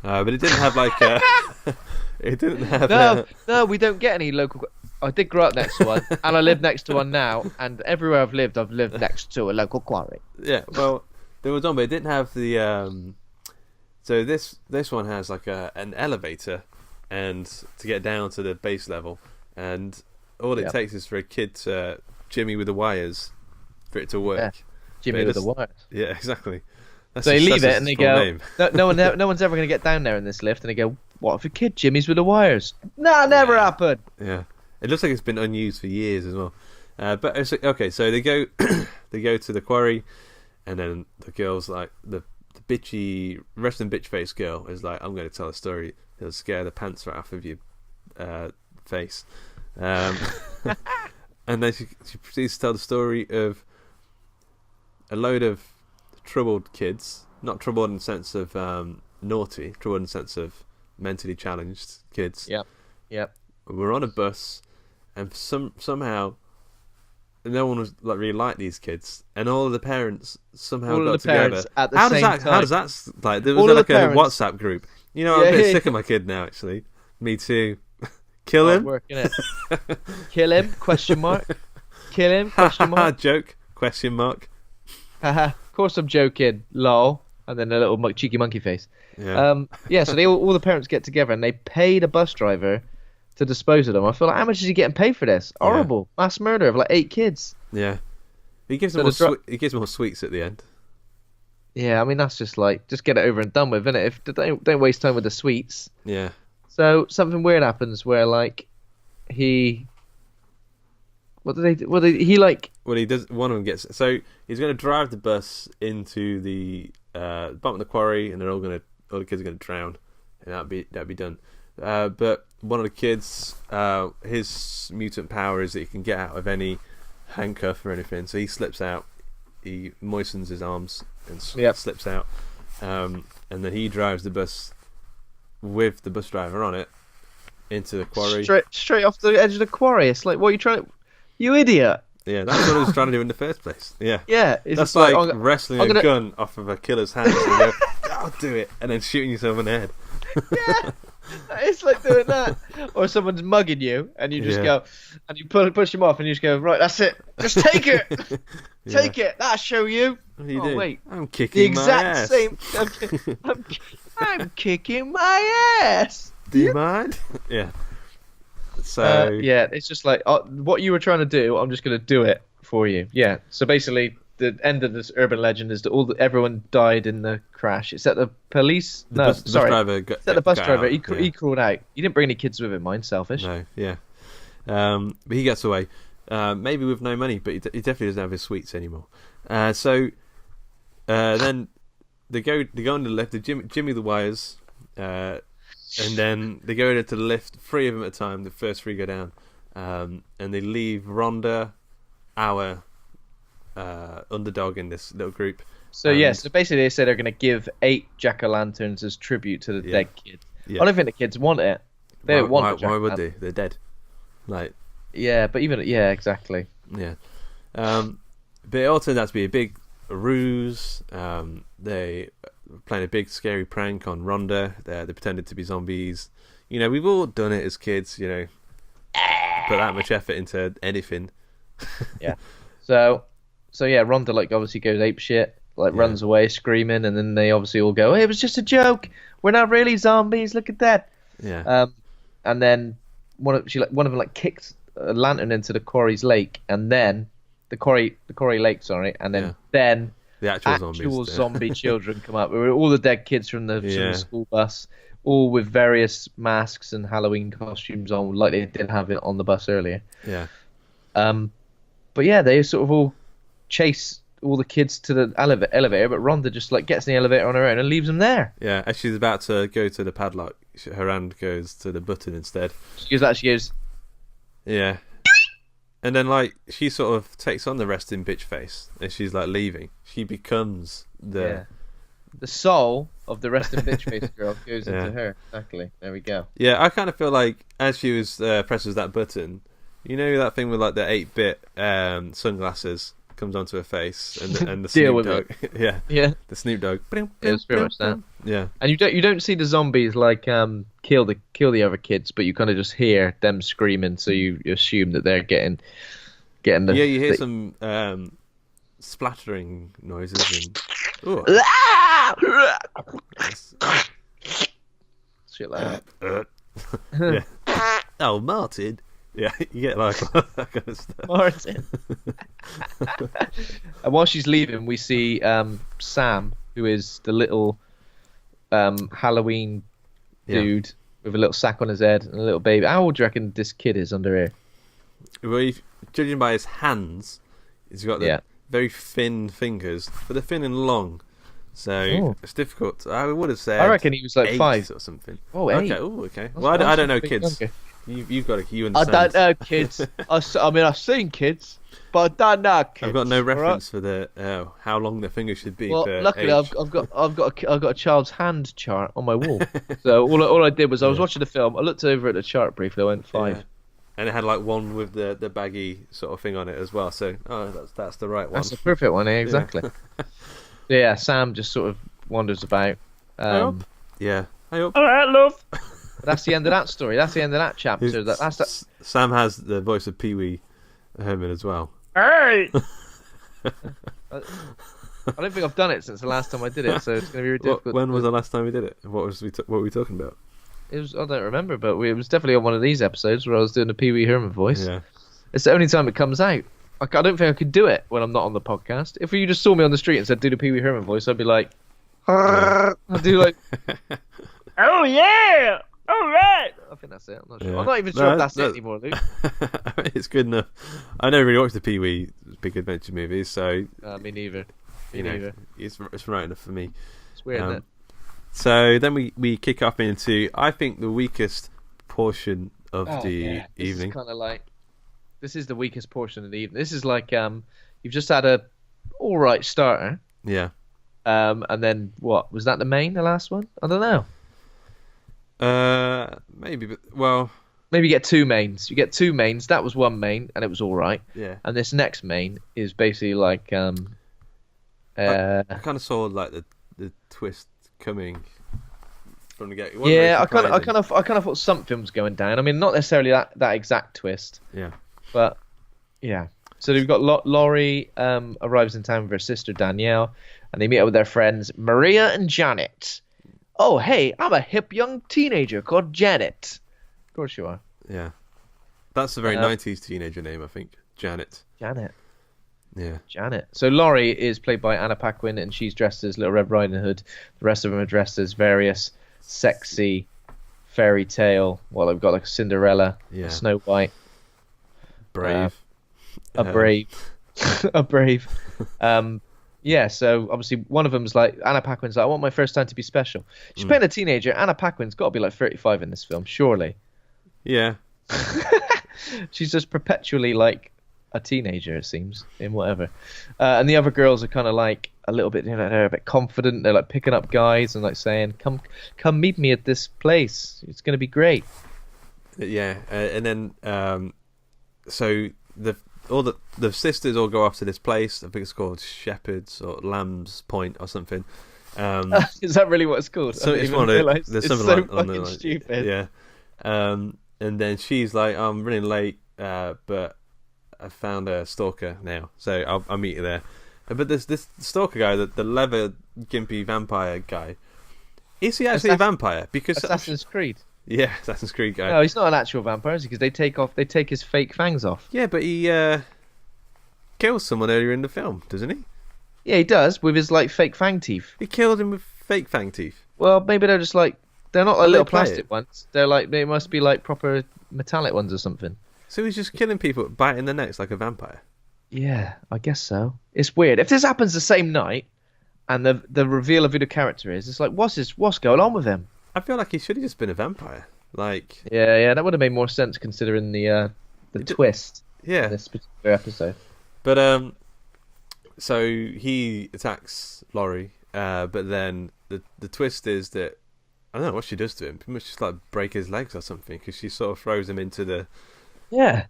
But it didn't have like it didn't have no, we don't get any local. I did grow up next to one, and I live next to one now. And everywhere I've lived next to a local quarry. Yeah, well, there was one, but it didn't have the. So this one has like an elevator, and to get down to the base level, and all it takes is for a kid to jimmy with the wires for it to work. Yeah. Jimmy with the wires. Yeah, exactly. So they leave it and they go, no one's ever going to get down there in this lift. And they go, what if a kid jimmies with the wires? No, never happened. Yeah. It looks like it's been unused for years as well. But it's okay. So they go they go to the quarry, and then the girl's like the bitchy resting bitch face girl is like, I'm going to tell a story that'll scare the pants right off of your face. And then she proceeds to tell the story of a load of troubled kids, not troubled in the sense of naughty, troubled in the sense of mentally challenged kids. Yep. We're on a bus, and somehow no one was really like these kids, and all of the parents somehow got together. At the same time. How does that like? There was like a WhatsApp group. You know, I'm a bit sick of my kid now. Actually, me too. Kill him. Working it. Kill him? Question mark. Kill him? Question mark. Joke? Question mark. Haha. Of course I'm joking. Lol. And then a little cheeky monkey face. Yeah. So they all the parents get together and they paid a bus driver to dispose of them. I feel like, how much is he getting paid for this? Horrible. Mass murder of like 8 kids. Yeah. He gives them he gives them all sweets at the end. Yeah, I mean that's just like, just get it over and done with, innit? If don't waste time with the sweets. Yeah. So something weird happens where like he does. One of them gets. So he's going to drive the bus into the bottom of the quarry, and all the kids are going to drown, and that'd be done. But one of the kids, his mutant power is that he can get out of any handcuff or anything. So he slips out. He moistens his arms and slips out, and then he drives the bus with the bus driver on it into the quarry. Straight off the edge of the quarry. It's like, what are you trying to... You idiot. Yeah, that's what I was trying to do in the first place. Yeah. Yeah. That's like wrestling a gun off of a killer's hands and go, I'll do it, and then shooting yourself in the head. Yeah. It's like doing that. Or someone's mugging you and you just go, and you push him off and you just go, right, that's it. Just take it. Take it. That'll show you. What do you do? Wait. I'm kicking my ass. The exact same. I'm kicking my ass. Do you mind? Yeah. So it's just like what you were trying to do. I'm just going to do it for you. Yeah. So basically, the end of this urban legend is that everyone died in the crash. Except the police. Bus driver. Except the bus driver. He crawled out. He didn't bring any kids with him. Mine's selfish. No. Yeah. But he gets away. Maybe with no money, but he definitely doesn't have his sweets anymore. So then they go on the lift. They Jimmy the wires. And then they go into the lift, 3 of them at a time. The first 3 go down, and they leave Rhonda, our underdog in this little group. So so basically they say they're going to give 8 jack-o'-lanterns as tribute to the dead kids. Yeah. I don't think the kids want it. They don't want why would they? They're dead. Like. Yeah, but exactly. Yeah, but it all turned out to be a big ruse. They playing a big scary prank on Rhonda. They pretended to be zombies. You know, we've all done it as kids. You know, put that much effort into anything. Yeah. So Rhonda obviously goes ape shit, runs away screaming, and then they obviously all go, "Hey, it was just a joke. We're not really zombies. Look at that." Yeah. And then one of them kicks a lantern into the quarry's lake, and then the quarry lake, and then the actual zombie children come up. All the dead kids from the school bus, all with various masks and Halloween costumes on, like they did have it on the bus earlier. Yeah. But yeah, they sort of all chase all the kids to the elevator, but Rhonda just gets in the elevator on her own and leaves them there. Yeah, as she's about to go to the padlock, her hand goes to the button instead. She goes. Yeah. And then she sort of takes on the resting bitch face as she's leaving. She becomes the soul of the resting bitch face girl goes into her. Exactly. There we go. Yeah, I kind of feel like as she was presses that button, you know that thing with the 8-bit sunglasses comes onto her face and the Snoop Dogg. Yeah. The Snoop Dogg. It was pretty much that. Yeah. And you don't see the zombies kill the other kids, but you kind of just hear them screaming, so you assume that they're getting the. Yeah, you hear some splattering noises and. Shit like that. Yeah. Oh, Martin. Yeah, you get that kind of stuff. Martin. And while she's leaving, we see Sam, who is the little Halloween dude with a little sack on his head and a little baby. How old do you reckon this kid is under here? Judging by his hands, he's got the very thin fingers, but they're thin and long. So it's difficult. I would have said. I reckon he was like 5 or something. Oh, 8. Okay. Oh, okay. Well, I don't know kids. You've got you understand. I don't know kids. I mean, I've seen kids, but I don't know kids. I've got no reference for the how long their fingers should be. Well, per luckily, age. I've got a child's hand chart on my wall. So all I did was I was watching the film. I looked over at the chart briefly. I went 5. Yeah. And it had like one with the baggy sort of thing on it as well. So that's the right one. That's the perfect one. Exactly. Yeah, Sam just sort of wanders about. Yeah. Hey up. All right, love. That's the end of that story. That's the end of that chapter. Sam has the voice of Pee Wee Herman as well. Hey! I don't think I've done it since the last time I did it, so it's going to be difficult. When was the last time we did it? What were we talking about? It was. I don't remember, but it was definitely on one of these episodes where I was doing the Pee Wee Herman voice. Yeah. It's the only time it comes out. I don't think I could do it when I'm not on the podcast. If you just saw me on the street and said, do the Pee Wee Herman voice, I'd be like... I'd do like... Oh, yeah! All right! I think that's it. I'm not sure. Yeah. I'm not even sure if that's it anymore, Luke. It's good enough. I never really watched the Pee Wee Big Adventure movies, so... me neither. It's right enough for me. It's weird, isn't it? So then we kick off into, I think, the weakest portion of the evening. This is kind of like... This is the weakest portion of the evening. This is like you've just had a all right starter. Yeah. And then what was that? The last one? I don't know. Maybe, but maybe you get 2 mains. You get 2 mains. That was 1 main, and it was all right. Yeah. And this next main is basically like I kind of saw like the twist coming from the get. Yeah, I kind of thought something was going down. I mean, not necessarily that exact twist. Yeah. But, yeah. So we've got Laurie arrives in town with her sister Danielle, and they meet up with their friends Maria and Janet. Oh, hey, I'm a hip young teenager called Janet. Of course you are. Yeah. That's a very 90s teenager name, I think. Janet. Yeah. Janet. So Laurie is played by Anna Paquin, and she's dressed as Little Red Riding Hood. The rest of them are dressed as various sexy fairy tale. Well, they've got like a Cinderella, a Snow White. Brave. A brave. Yeah, so obviously one of them's like, Anna Paquin's like, I want my first time to be special. She's playing a teenager. Anna Paquin's got to be like 35 in this film, surely. Yeah. She's just perpetually like a teenager, it seems, in whatever. And the other girls are kind of like a little bit, they're a bit confident. They're like picking up guys and like saying, come meet me at this place. It's going to be great. Yeah, and then... So the sisters all go off to this place. I think it's called Shepherd's or Lamb's Point or something. Is that really what it's called? So it's one of there's something so like on fucking stupid. Yeah. And then she's like, I'm running late, but I found a stalker now, so I'll meet you there. But this stalker guy, the leather gimpy vampire guy, is he actually a vampire? Because Assassin's Creed. Yeah, Assassin's Creed guy. No, he's not an actual vampire, is he? Because they take his fake fangs off. Yeah, but he kills someone earlier in the film, doesn't he? Yeah, he does, with his like fake fang teeth. He killed him with fake fang teeth. Well, maybe they're just like they're not like little plastic ones. They're like they must be like proper metallic ones or something. So he's just killing people, biting their necks like a vampire. Yeah, I guess so. It's weird. If this happens the same night, and the reveal of who the character is, it's like what's going on with him? I feel like he should have just been a vampire. Like yeah, that would have made more sense considering the twist. Yeah, in this particular episode. But so he attacks Laurie, but then the twist is that I don't know what she does to him. He must just like break his legs or something because she sort of throws him into the. Yeah,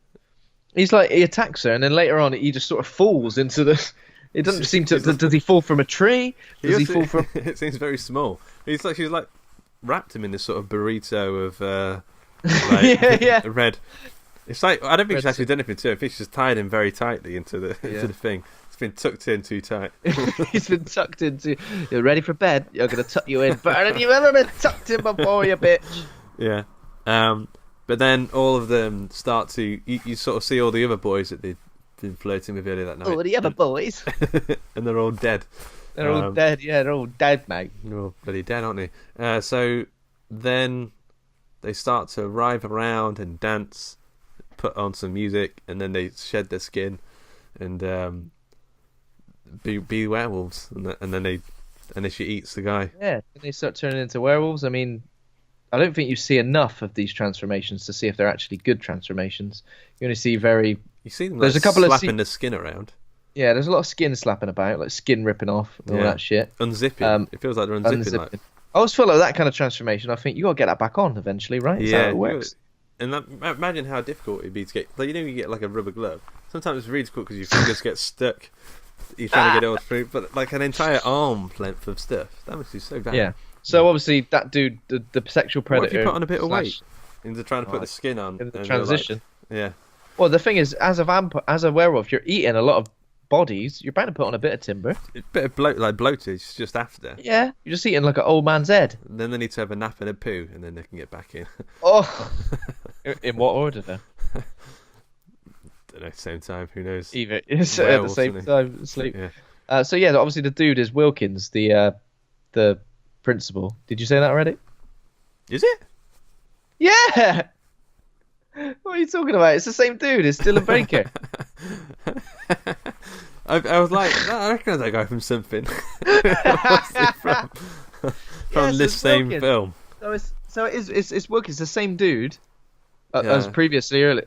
he attacks her, and then later on he just sort of falls into the. It doesn't seem to. Does he fall from a tree? Does he fall from? It seems very small. She's like wrapped him in this sort of burrito of red. It's like I don't think she's actually done anything to him. I think she's just tied him very tightly into the thing. It's been tucked in too tight. He's been tucked into. You're ready for bed. You're gonna tuck you in better than you've ever been tucked in before, you bitch. Yeah. But then all of them start to. You sort of see all the other boys that they've been flirting with earlier that night. Oh, the other boys. And they're all dead. They're all dead. Yeah, they're all dead, mate. They're all bloody dead, aren't they? So then they start to writhe around and dance, put on some music, and then they shed their skin, and be werewolves, and then she eats the guy. Yeah, and they start turning into werewolves. I mean, I don't think you see enough of these transformations to see if they're actually good transformations. You only see You see them there's like a couple slapping the skin around, there's a lot of skin slapping about, like skin ripping off and all that shit. unzipping. It feels like they're unzipping. Like... I always feel like that kind of transformation. I think you got to get that back on eventually, right? Is that how it works? And imagine how difficult it'd be to get. Like, you get like a rubber glove. Sometimes it's really difficult because your fingers get stuck. You're trying to get it all through, but like an entire arm length of stuff. That must be so bad. Yeah. So obviously that dude, the sexual predator. What if you put on a bit of weight into trying to put the skin on? In the transition. Yeah. Well, the thing is, as a werewolf, you're eating a lot of bodies. You're bound to put on a bit of timber. A bit of bloatage just after. Yeah. You're just eating like an old man's head. And then they need to have a nap and a poo, and then they can get back in. Oh. In what order then? Don't know. Same time. Who knows? Either at the same time. Sleep. Yeah. So yeah, obviously the dude is Wilkins, the principal. Did you say that already? Is it? Yeah. What are you talking about? It's the same dude. It's Dylan Baker. I was like, I recognise that guy from something. What's he from? From this same Wilkins. film. It's Wilkins, the same dude as earlier.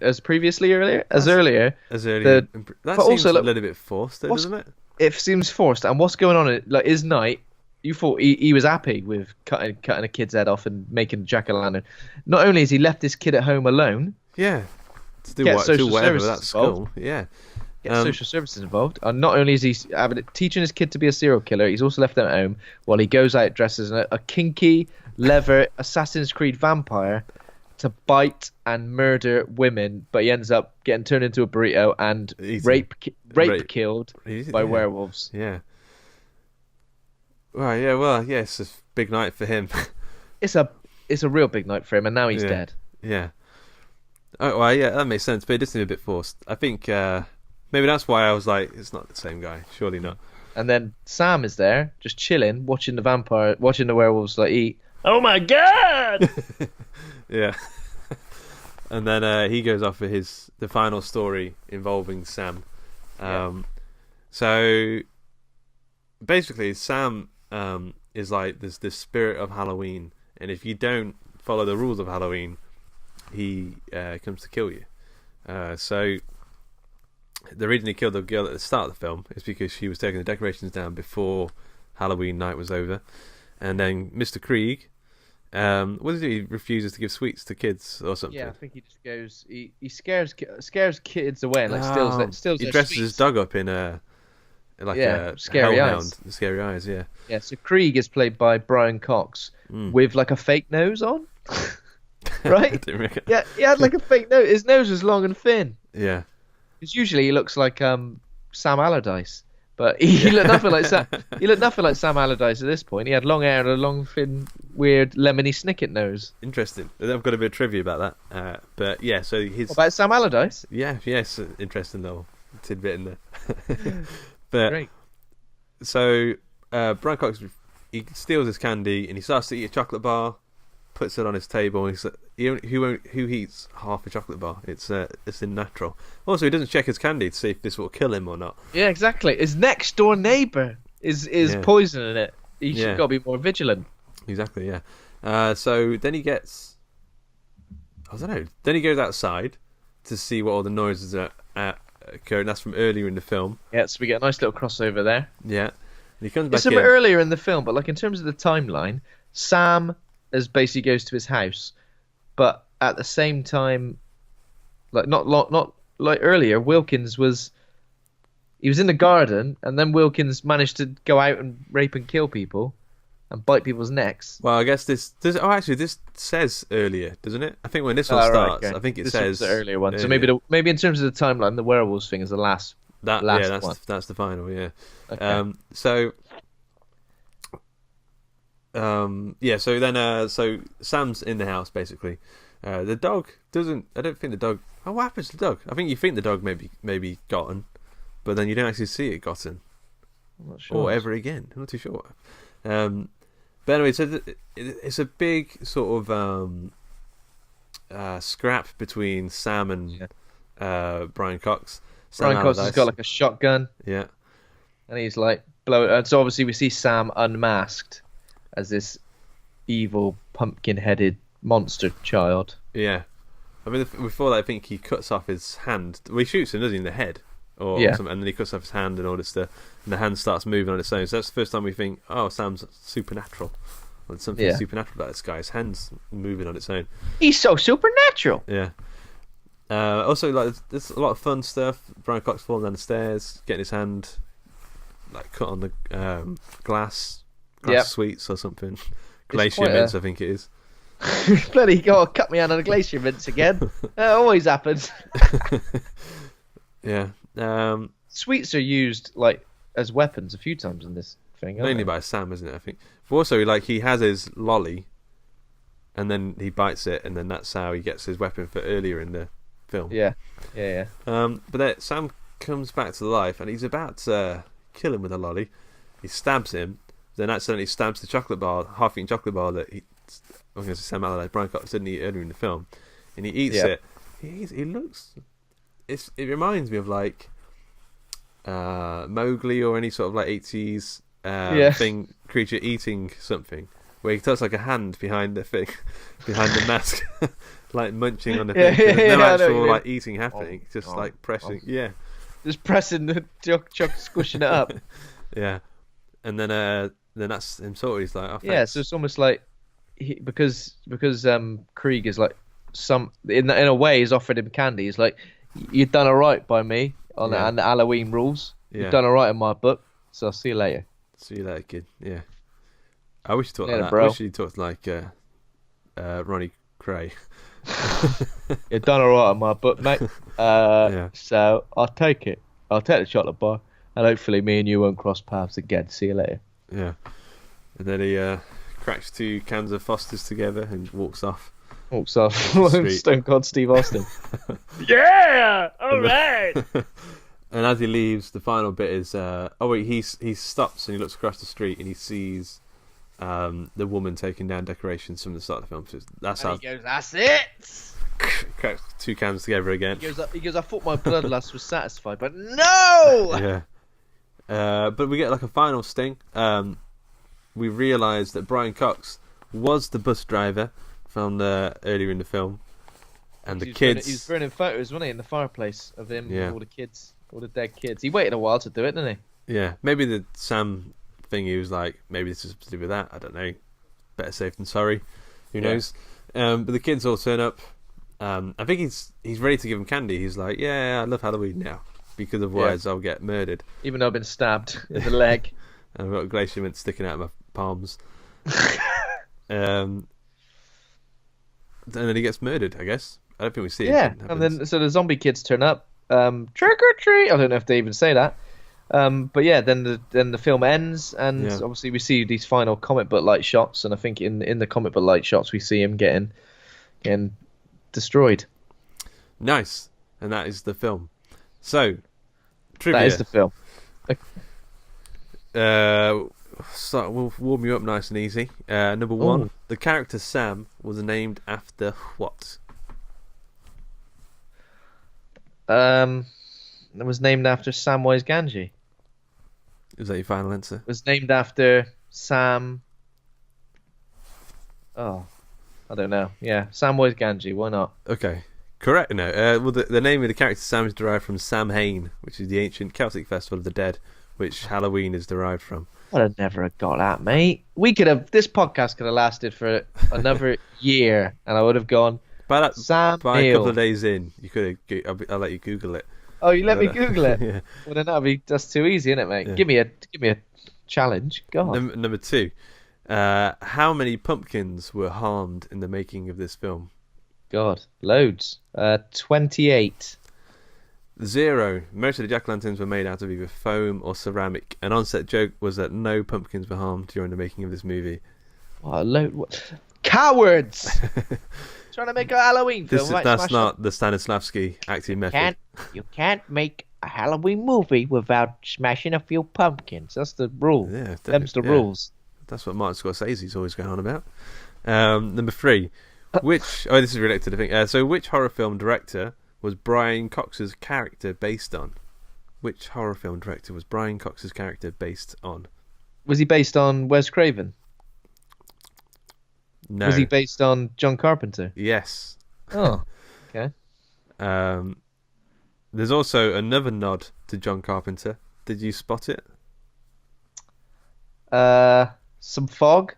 That seems also, a little bit forced, though, doesn't it? It seems forced. And what's going on? Like, his night, you thought he was happy with cutting a kid's head off and making jack-o'-lantern. Not only has he left this kid at home alone. Yeah. To do social whatever services at school. Yeah. Get social services involved. And not only is he teaching his kid to be a serial killer, he's also left them at home while he goes out dressed as a kinky, leather Assassin's Creed vampire to bite and murder women, but he ends up getting turned into a burrito and rape killed by werewolves. Yeah. Well, yeah, it's a big night for him. It's a real big night for him, and now he's dead. Yeah. Oh, well, yeah, that makes sense, but it does seem a bit forced. I think maybe that's why I was like, it's not the same guy. Surely not. And then Sam is there, just chilling, watching the werewolves like eat. Oh my god! Yeah. And then he goes off for the final story involving Sam. So basically, Sam is like this spirit of Halloween, and if you don't follow the rules of Halloween, he comes to kill you. So the reason he killed the girl at the start of the film is because she was taking the decorations down before Halloween night was over, and then Mr. Krieg, what does he refuses to give sweets to kids or something? Yeah, I think he just goes. He scares kids away and steals. He dresses his dog up in a scary eyes. Scary eyes. Yeah. Yeah. So Krieg is played by Brian Cox with like a fake nose on. Right? Yeah, he had like a fake nose. His nose was long and thin. Yeah. Because usually he looks like Sam Allardyce, but he looked nothing like Sam. He looked nothing like Sam Allardyce at this point. He had long hair and a long, thin, weird lemony snicket nose. Interesting. I've got a bit of trivia about that. But yeah, so what about Sam Allardyce? Yeah, yes, interesting little tidbit in there. But great. So Brian Cox, he steals his candy and he starts to eat a chocolate bar. Puts it on his table, and he's like, who eats half a chocolate bar? It's unnatural. Also, he doesn't check his candy to see if this will kill him or not. Yeah, exactly. His next door neighbour is poisoning it. He's got to be more vigilant. Exactly. Yeah. So then he gets, I don't know. Then he goes outside to see what all the noises are occurring. That's from earlier in the film. Yeah, so we get a nice little crossover there. Yeah. And he comes back in. It's earlier in the film, but like in terms of the timeline, Sam as basically goes to his house, but at the same time, like not like earlier, Wilkins was in the garden, and then Wilkins managed to go out and rape and kill people and bite people's necks. Well, I guess this says earlier, doesn't it? I think when this one starts, right, okay. I think this says the earlier one. So maybe in terms of the timeline, the werewolves thing is the last. One. That's the final. Yeah. Okay. So then so Sam's in the house basically. The dog doesn't. I don't think the dog. Oh, what happens to the dog? I think you think the dog maybe gotten, but then you don't actually see it gotten, I'm not sure. or ever again. I'm not too sure. But anyway, so it's a big sort of scrap between Sam Brian Cox. Brian Cox has got like a shotgun. Yeah. And he's like blowing. And so obviously we see Sam unmasked as this evil pumpkin-headed monster child. Yeah. I mean, before that, I think he cuts off his hand. Well, he shoots him, doesn't he, in the head? Or something, and then he cuts off his hand and all this stuff, and the hand starts moving on its own. So that's the first time we think, oh, Sam's supernatural. Well, something supernatural about this guy. His hand's moving on its own. He's so supernatural. Yeah. Also, like, there's a lot of fun stuff. Brian Cox falling down the stairs, getting his hand like cut on the glass sweets or something. Glacier mints, I think it is. Bloody God, cut me out on the glacier mints again. That always happens. Yeah. Sweets are used like as weapons a few times in this thing. Mainly by Sam, isn't it? I think. But also, like, he has his lolly, and then he bites it, and then that's how he gets his weapon for earlier in the film. Yeah. But then Sam comes back to life, and he's about to kill him with a lolly. He stabs him, then accidentally stabs the chocolate bar, half-eaten chocolate bar that I'm going to say Sam Allardyce, Brian Cox didn't eat earlier in the film, and he eats it. He looks. It reminds me of like Mowgli or any sort of like 80s creature eating something, where he does like a hand behind the thing, behind the mask, like munching on the thing. There's no actual like eating happening, just like pressing. Just pressing the chuck, squishing it up. Yeah, and then that's him sort of. He's like, so it's almost like because Krieg is like in a way he's offered him candy. He's like, you've done alright by me on the Halloween rules. You've done alright in my book, so I'll see you later. See you later, kid. Yeah. I wish you talked like that. Bro. I wish you talked like Ronnie Cray. You've done alright in my book, mate. So I'll take it. I'll take the chocolate bar, and hopefully me and you won't cross paths again. See you later. Yeah. And then he cracks 2 cans of Foster's together and walks off. Stone Cold Steve Austin. Yeah! Alright! And as he leaves, the final bit is he stops and he looks across the street and he sees the woman taking down decorations from the start of the film. So that's how he goes, that's it! Cracks 2 cans together again. He goes, I thought my bloodlust was satisfied, but no! Yeah. But we get like a final sting. We realise that Brian Cox was the bus driver found earlier in the film. And the kids... He was burning photos, wasn't he, in the fireplace of him with all the kids. All the dead kids. He waited a while to do it, didn't he? Yeah. Maybe the Sam thing, he was like, maybe this is to do with that. I don't know. Better safe than sorry. Who knows? But the kids all turn up. I think he's ready to give them candy. He's like, yeah, I love Halloween now. Because otherwise I'll get murdered. Even though I've been stabbed in the leg. And I've got glacier mint sticking out of my palms. And then he gets murdered, I guess. I don't think we see it. Yeah, and then so the zombie kids turn up. Trick or treat. I don't know if they even say that. But yeah, then the film ends, and obviously we see these final comic book light shots, and I think in the comic book light shots we see him getting destroyed. Nice, and that is the film. So, trivia. That is the film. So we'll warm you up nice and easy. Number 1, the character Sam was named after what? It was named after Samwise Gamgee. Is that your final answer? It was named after Sam. Oh, I don't know. Yeah, Samwise Gamgee. Why not? Okay, correct. No, well, the name of the character Sam is derived from Samhain, which is the ancient Celtic festival of the dead, which Halloween is derived from. I'd have never got that, mate. This podcast could have lasted for another year, and I would have gone. By a couple of days in, you could have. I'll let you Google it. Oh, you let me Google it? Yeah. Well, then that's too easy, isn't it, mate? Yeah. Give me a challenge. God. Number 2, how many pumpkins were harmed in the making of this film? God, loads. 28. 0. Most of the jack-o'-lanterns were made out of either foam or ceramic. An on-set joke was that no pumpkins were harmed during the making of this movie. What a load! Cowards! Trying to make a Halloween film. That's not the Stanislavski acting method. You can't make a Halloween movie without smashing a few pumpkins. That's the rule. Yeah, them's the rules. That's what Martin Scorsese's always going on about. Number 3, this is related to the thing. So which horror film director was Brian Cox's character based on? Which horror film director was Brian Cox's character based on? Was he based on Wes Craven? No. Was he based on John Carpenter? Yes. Oh, okay. There's also another nod to John Carpenter. Did you spot it? Some fog.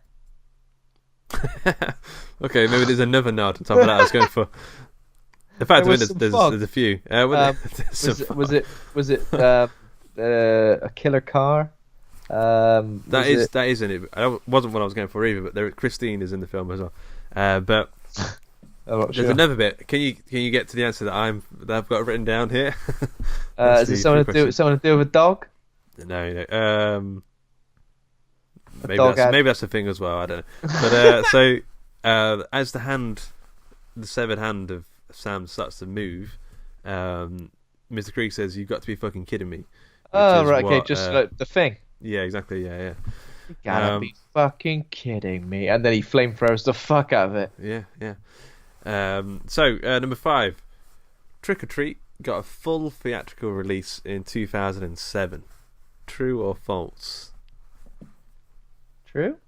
Okay, maybe there's another nod on top of that I was going for. In fact, There's there's a few. Was it a killer car? That is in it. That wasn't what I was going for either. But Christine is in the film as well. But there's another bit. Can you get to the answer that I've got written down here? Is it something to do with a dog? No. Maybe that's the thing as well. I don't know. But as the severed hand of Sam starts to move, Mr. Krieg says, "You've got to be fucking kidding me." Oh, right. Okay, just like the thing. Yeah, exactly. Yeah. You gotta be fucking kidding me! And then he flamethrowers the fuck out of it. Yeah. Number 5, Trick or Treat got a full theatrical release in 2007. True or false? True.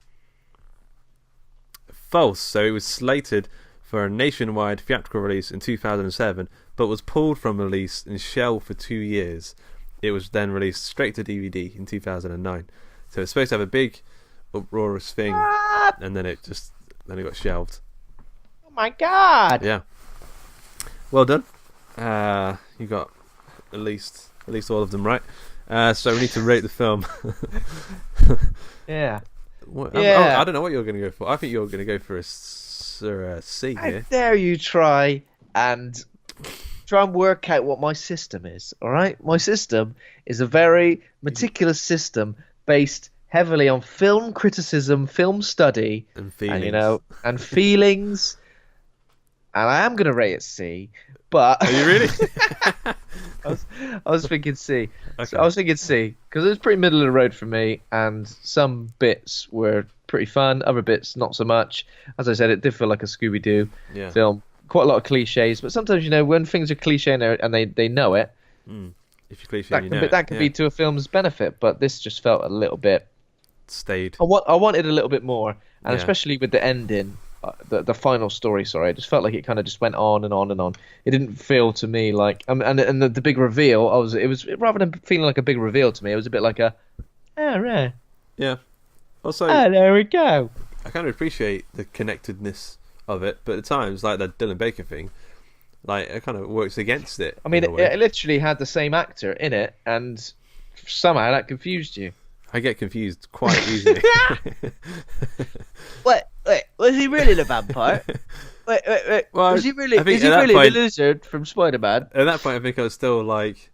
False. So it was slated for a nationwide theatrical release in 2007, but was pulled from release and shelved for 2 years. It was then released straight to DVD in 2009. So it's supposed to have a big, uproarious thing, and then it got shelved. Oh my god! Yeah. Well done. You got at least all of them right. So we need to rate the film. Yeah. I don't know what you're going to go for. I think you're going to go for a C here. How dare you try and work out what my system is, all right? My system is a very meticulous system based heavily on film criticism, film study, and feelings. And feelings. And I am going to rate it C, but... Are you really? I was thinking C. Okay. So I was thinking C, because it was pretty middle of the road for me, and some bits were pretty fun, other bits not so much. As I said, it did feel like a Scooby-Doo film. Quite a lot of cliches, but sometimes, when things are cliche and they know it, if you're cliche, that can be to a film's benefit, but this just felt a little bit... Stayed. I wanted a little bit more, and especially with the ending... The final story, sorry, I just felt like it kind of just went on and on and on. It didn't feel to me like, and the big reveal, it was rather than feeling like a big reveal to me, it was a bit like a, right. Yeah. Also, there we go. I kind of appreciate the connectedness of it, but at times, like that Dylan Baker thing, like it kind of works against it. I mean, it literally had the same actor in it, and somehow that confused you. I get confused quite easily. Wait, was he really the vampire? Wait. Well, was he really the lizard from Spider-Man? At that point, I think I was still like...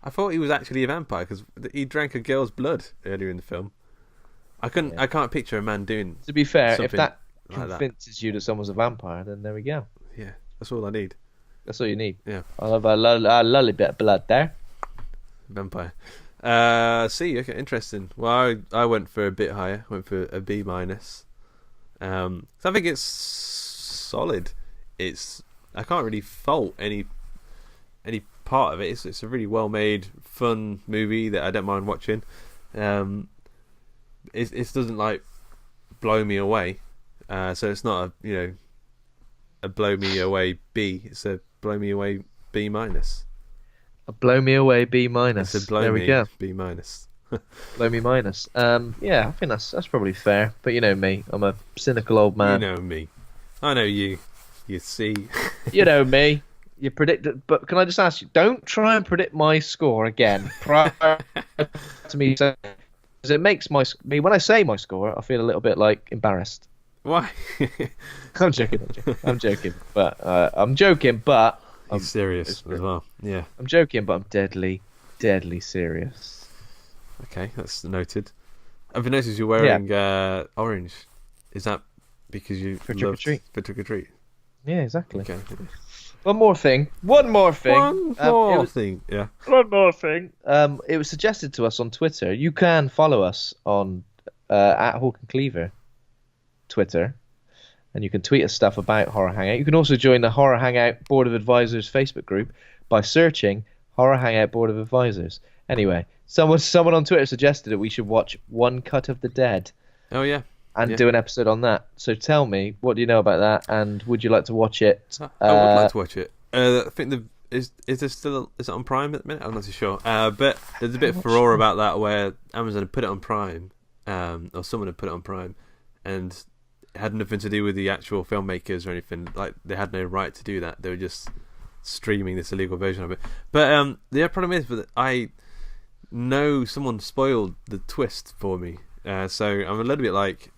I thought he was actually a vampire because he drank a girl's blood earlier in the film. I can't picture a man doing... To be fair, if that like convinces you that someone's a vampire, then there we go. Yeah, that's all I need. That's all you need. Yeah. I'll have a lovely bit of blood there. Vampire. C, okay, interesting. Well, I went for a bit higher. Went for a B minus. So I think it's solid. I can't really fault any part of it. It's a really well made, fun movie that I don't mind watching. It doesn't like blow me away. So it's not a blow me away B. It's a blow me away B minus. A blow me away B minus. It's a blow there me we go. B minus. Blow me minus. Yeah, I think that's probably fair. But you know me, I'm a cynical old man. You know me. I know you. You see. You know me. You predict it, but can I just ask you? Don't try and predict my score again. Prior to me, because it makes me when I say my score, I feel a little bit like embarrassed. Why? I'm joking. But I'm joking. But he's serious as well. Yeah. I'm joking, but I'm deadly serious. Okay, that's noted. I've noticed you're wearing orange. Is that because you for trick or treat? For trick or treat. Yeah, exactly. Okay. One more thing. Yeah. One more thing. It was suggested to us on Twitter. You can follow us on at Hawk and Cleaver Twitter. and you can tweet us stuff about Horror Hangout. You can also join the Horror Hangout Board of Advisors Facebook group by searching Horror Hangout Board of Advisors. Anyway, someone on Twitter suggested that we should watch One Cut of the Dead. Oh yeah. And do an episode on that. So tell me, what do you know about that, and would you like to watch it? I would like to watch it. I think is it on Prime at the minute? I'm not too sure. But there's a bit of furore about that where Amazon had put it on Prime, or someone had put it on Prime, and it had nothing to do with the actual filmmakers or anything. Like, they had no right to do that. They were just streaming this illegal version of it. But the problem is that I know someone spoiled the twist for me, so I'm a little bit like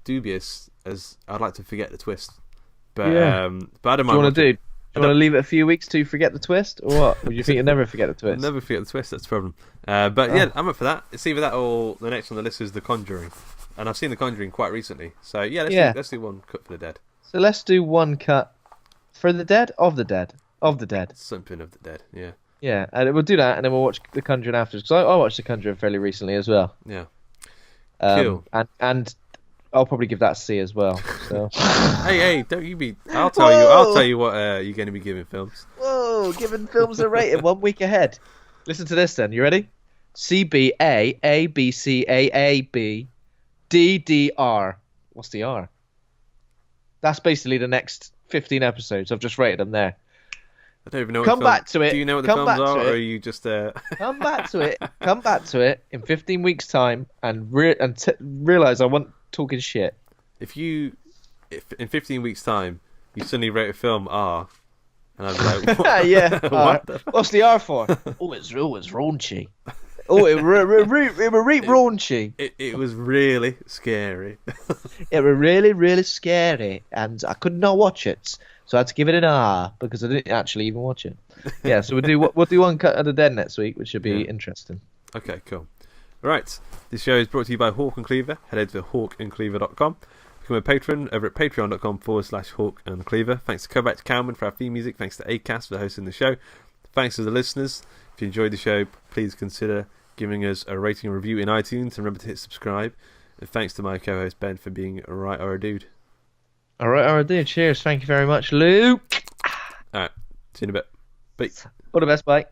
dubious, as I'd like to forget the twist. But but I don't mind. What do you want to leave it a few weeks to forget the twist, or what? Would you think you'll never forget the twist? I'll never forget the twist. That's the problem. But yeah, I'm up for that. It's either that or the next on the list is The Conjuring, and I've seen The Conjuring quite recently. So yeah, let's do One Cut for the Dead. So let's do One Cut for the Dead of the Dead of the Dead. Something of the Dead. Yeah. Yeah, and we'll do that, and then we'll watch The Conjuring afterwards. Because I watched The Conjuring fairly recently as well. Yeah. Cool. And I'll probably give that a C as well. So. hey, don't you be? I'll tell you what you're going to be giving films. Whoa, giving films a rating 1 week ahead. Listen to this then. You ready? CBA ABCAAB DDR. What's the R? That's basically the next 15 episodes. I've just rated them there. I don't even know. Come back to it. Do you know what the films are, or are you just? Come back to it. Come back to it in 15 weeks' time, and realize I want talking shit. If in 15 weeks' time you suddenly rate a film R, and I'd be like, what? Yeah. What's the R for? It's raunchy. It was raunchy. It was really scary. It was really, really scary, and I could not watch it. So I had to give it an R because I didn't actually even watch it. Yeah, so we'll do One Cut of the Dead next week, which should be interesting. Okay, cool. Right, this show is brought to you by Hawk and Cleaver. Head over to hawkandcleaver.com. Become a patron over at patreon.com/Hawk and Cleaver. Thanks to Kovac Kalman for our theme music. Thanks to Acast for hosting the show. Thanks to the listeners. If you enjoyed the show, please consider giving us a rating and review in iTunes, and remember to hit subscribe. And thanks to my co-host Ben for being a right or a dude. All right, dude. Cheers. Thank you very much, Luke. All right. See you in a bit. Bye. All the best. Bye.